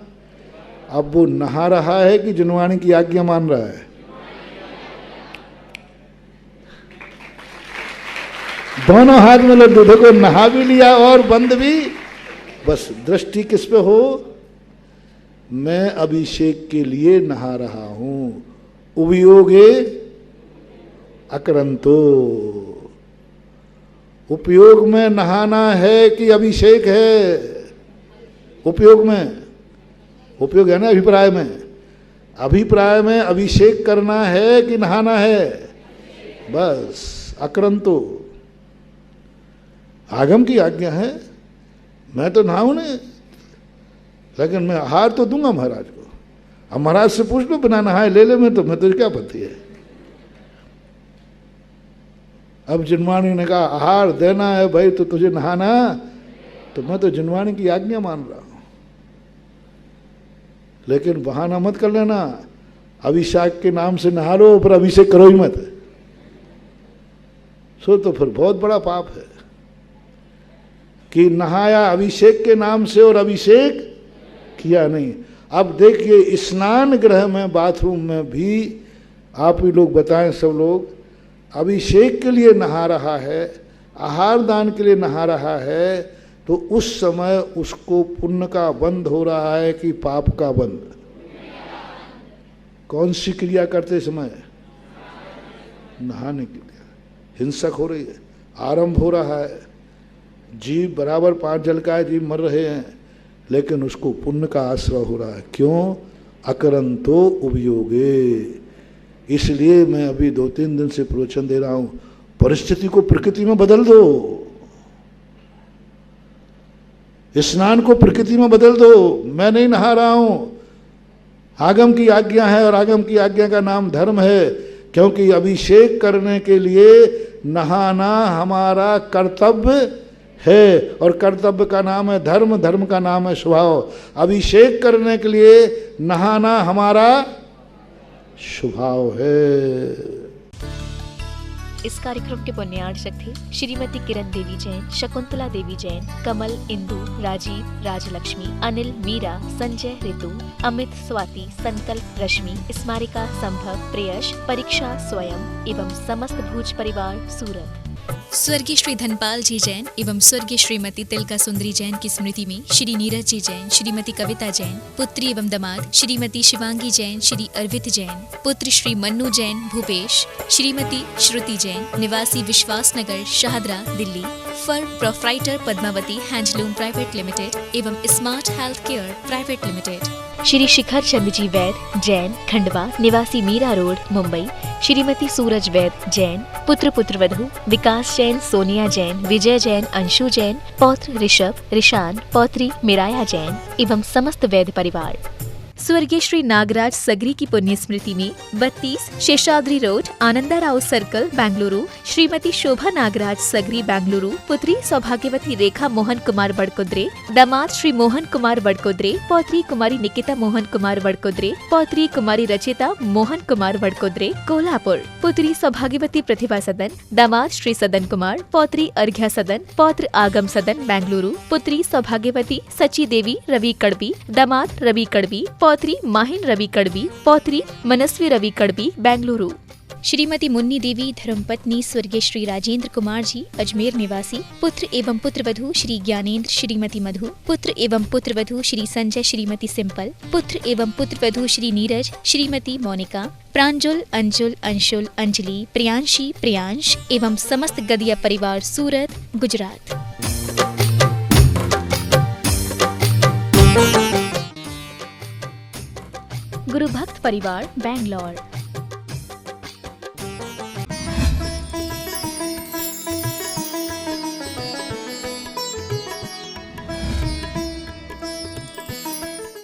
अब वो नहा रहा है कि जिनवाणी की आज्ञा मान रहा है? दोनों हाथ में लड्डू, देखो नहा भी लिया और बंद भी। बस दृष्टि किस पे हो, मैं अभिषेक के लिए नहा रहा हूं। उपयोगे अकरंतो, उपयोग में नहाना है कि अभिषेक है? उपयोग में, उपयोग है ना अभिप्राय में, अभिप्राय में अभिषेक करना है कि नहाना है? बस अकरंतो, आगम की आज्ञा है, मैं तो नहाऊं नहीं, लेकिन मैं आहार तो दूंगा महाराज को। अब महाराज से पूछ लो बिना नहाए ले ले, मैं तुझे क्या पति है। अब जिनवाणी ने कहा आहार देना है भाई तो तुझे नहाना, तो मैं तो जिनवाणी की आज्ञा मान रहा हूं। लेकिन बहाना मत कर लेना, अभिषेक के नाम से नहा लो पर अभिषेक करो ही मत, सो तो फिर बहुत बड़ा पाप है कि नहाया अभिषेक के नाम से और अभिषेक किया नहीं। अब देखिए स्नान गृह में, बाथरूम में भी आप ही लोग बताएं, सब लोग अभिषेक के लिए नहा रहा है, आहार दान के लिए नहा रहा है, तो उस समय उसको पुण्य का बंध हो रहा है कि पाप का बंध? कौन सी क्रिया करते समय? नहाने की क्रिया। हिंसक हो रही है, आरंभ हो रहा है, जीव बराबर 5 जल का है, जीव मर रहे हैं, लेकिन उसको पुण्य का आश्रय हो रहा है। क्यों? अकरंतो उपयोगे। इसलिए मैं अभी 2-3 दिन से प्रवचन दे रहा हूं, परिस्थिति को प्रकृति में बदल दो, स्नान को प्रकृति में बदल दो। मैं नहीं नहा रहा हूं, आगम की आज्ञा है, और आगम की आज्ञा का नाम धर्म है, क्योंकि अभिषेक करने के लिए नहाना हमारा कर्तव्य है, और कर्तव्य का नाम है धर्म, धर्म का नाम है स्वभाव। अभिषेक करने के लिए नहाना हमारा स्वभाव है। इस कार्यक्रम के पुण्यार्चक थे श्रीमती किरण देवी जैन, शकुंतला देवी जैन, कमल, इंदु, राजीव, राजलक्ष्मी, अनिल, मीरा, संजय, ऋतु, अमित, स्वाति, संकल्प, रश्मि, स्मारिका, संभव, प्रेयश, परीक्षा, स्वयं एवं समस्त भूज परिवार सूरत। स्वर्गीय श्री धनपाल जी जैन एवं स्वर्गीय श्रीमती तिलका सुंदरी जैन की स्मृति में श्री नीरज जी जैन, श्रीमती कविता जैन, पुत्री एवं दामाद श्रीमती शिवांगी जैन, श्री अर्वित जैन, पुत्र श्री मन्नू जैन, भूपेश, श्रीमती श्रुति जैन, निवासी Vishwas Nagar, Shahdara, Delhi, firm proprietor Padmavati handloom private limited एवं smart health care private limited. Shri Shikhar Chand ji Vaid Jain Khandwa निवासी मीरा रोड मुंबई, श्रीमती सूरज वैद जैन, पुत्र पुत्रवधू विकास जैन, सोनिया जैन, विजय जैन, अंशु जैन, पौत्र ऋषभ, ऋषान, पौत्री मिराया जैन एवं समस्त वैद परिवार। स्वर्गीय श्री नागराज सगरी की पुण्य स्मृति में 32 शेषाद्री रोड, आनंदा राव सर्कल, बेंगलुरु, श्रीमती शोभा नागराज सगरी बेंगलुरु, पुत्री सौभाग्यवती रेखा मोहन कुमार बड़कुद्रे, दामाद श्री मोहन कुमार बड़कुद्रे, पौत्री कुमारी निकिता मोहन कुमार बड़कुद्रे, पौत्री कुमारी रचिता मोहन कुमार बड़कुद्रे, कोल्हापुर, पुत्री सौभाग्यवती प्रतिभा सदन, दामाद श्री सदन कुमार, पौत्री अर्घ्या सदन, पौत्र आगम सदन बेंगलुरु, पुत्री सौभाग्यवती सची देवी रवि कड़बी, दामाद रवि कड़बी, पौत्री माहिन रवि कड़बी, पौत्री मनस्वी रवि कड़बी बेंगलुरु। श्रीमती मुन्नी देवी धर्मपत्नी स्वर्गीय श्री राजेंद्र कुमार जी अजमेर निवासी, पुत्र एवं पुत्रवधू श्री ज्ञानेंद्र श्रीमती मधु, पुत्र एवं पुत्रवधू श्री संजय श्रीमती सिंपल, पुत्र एवं पुत्रवधू श्री नीरज श्रीमती मोनिका, प्रांजुल अंजुल अंशुल अंजलि प्रियांशी प्रियांश एवं समस्त गदिया परिवार सूरत गुजरात। गुरु भक्त परिवार बैंगलोर।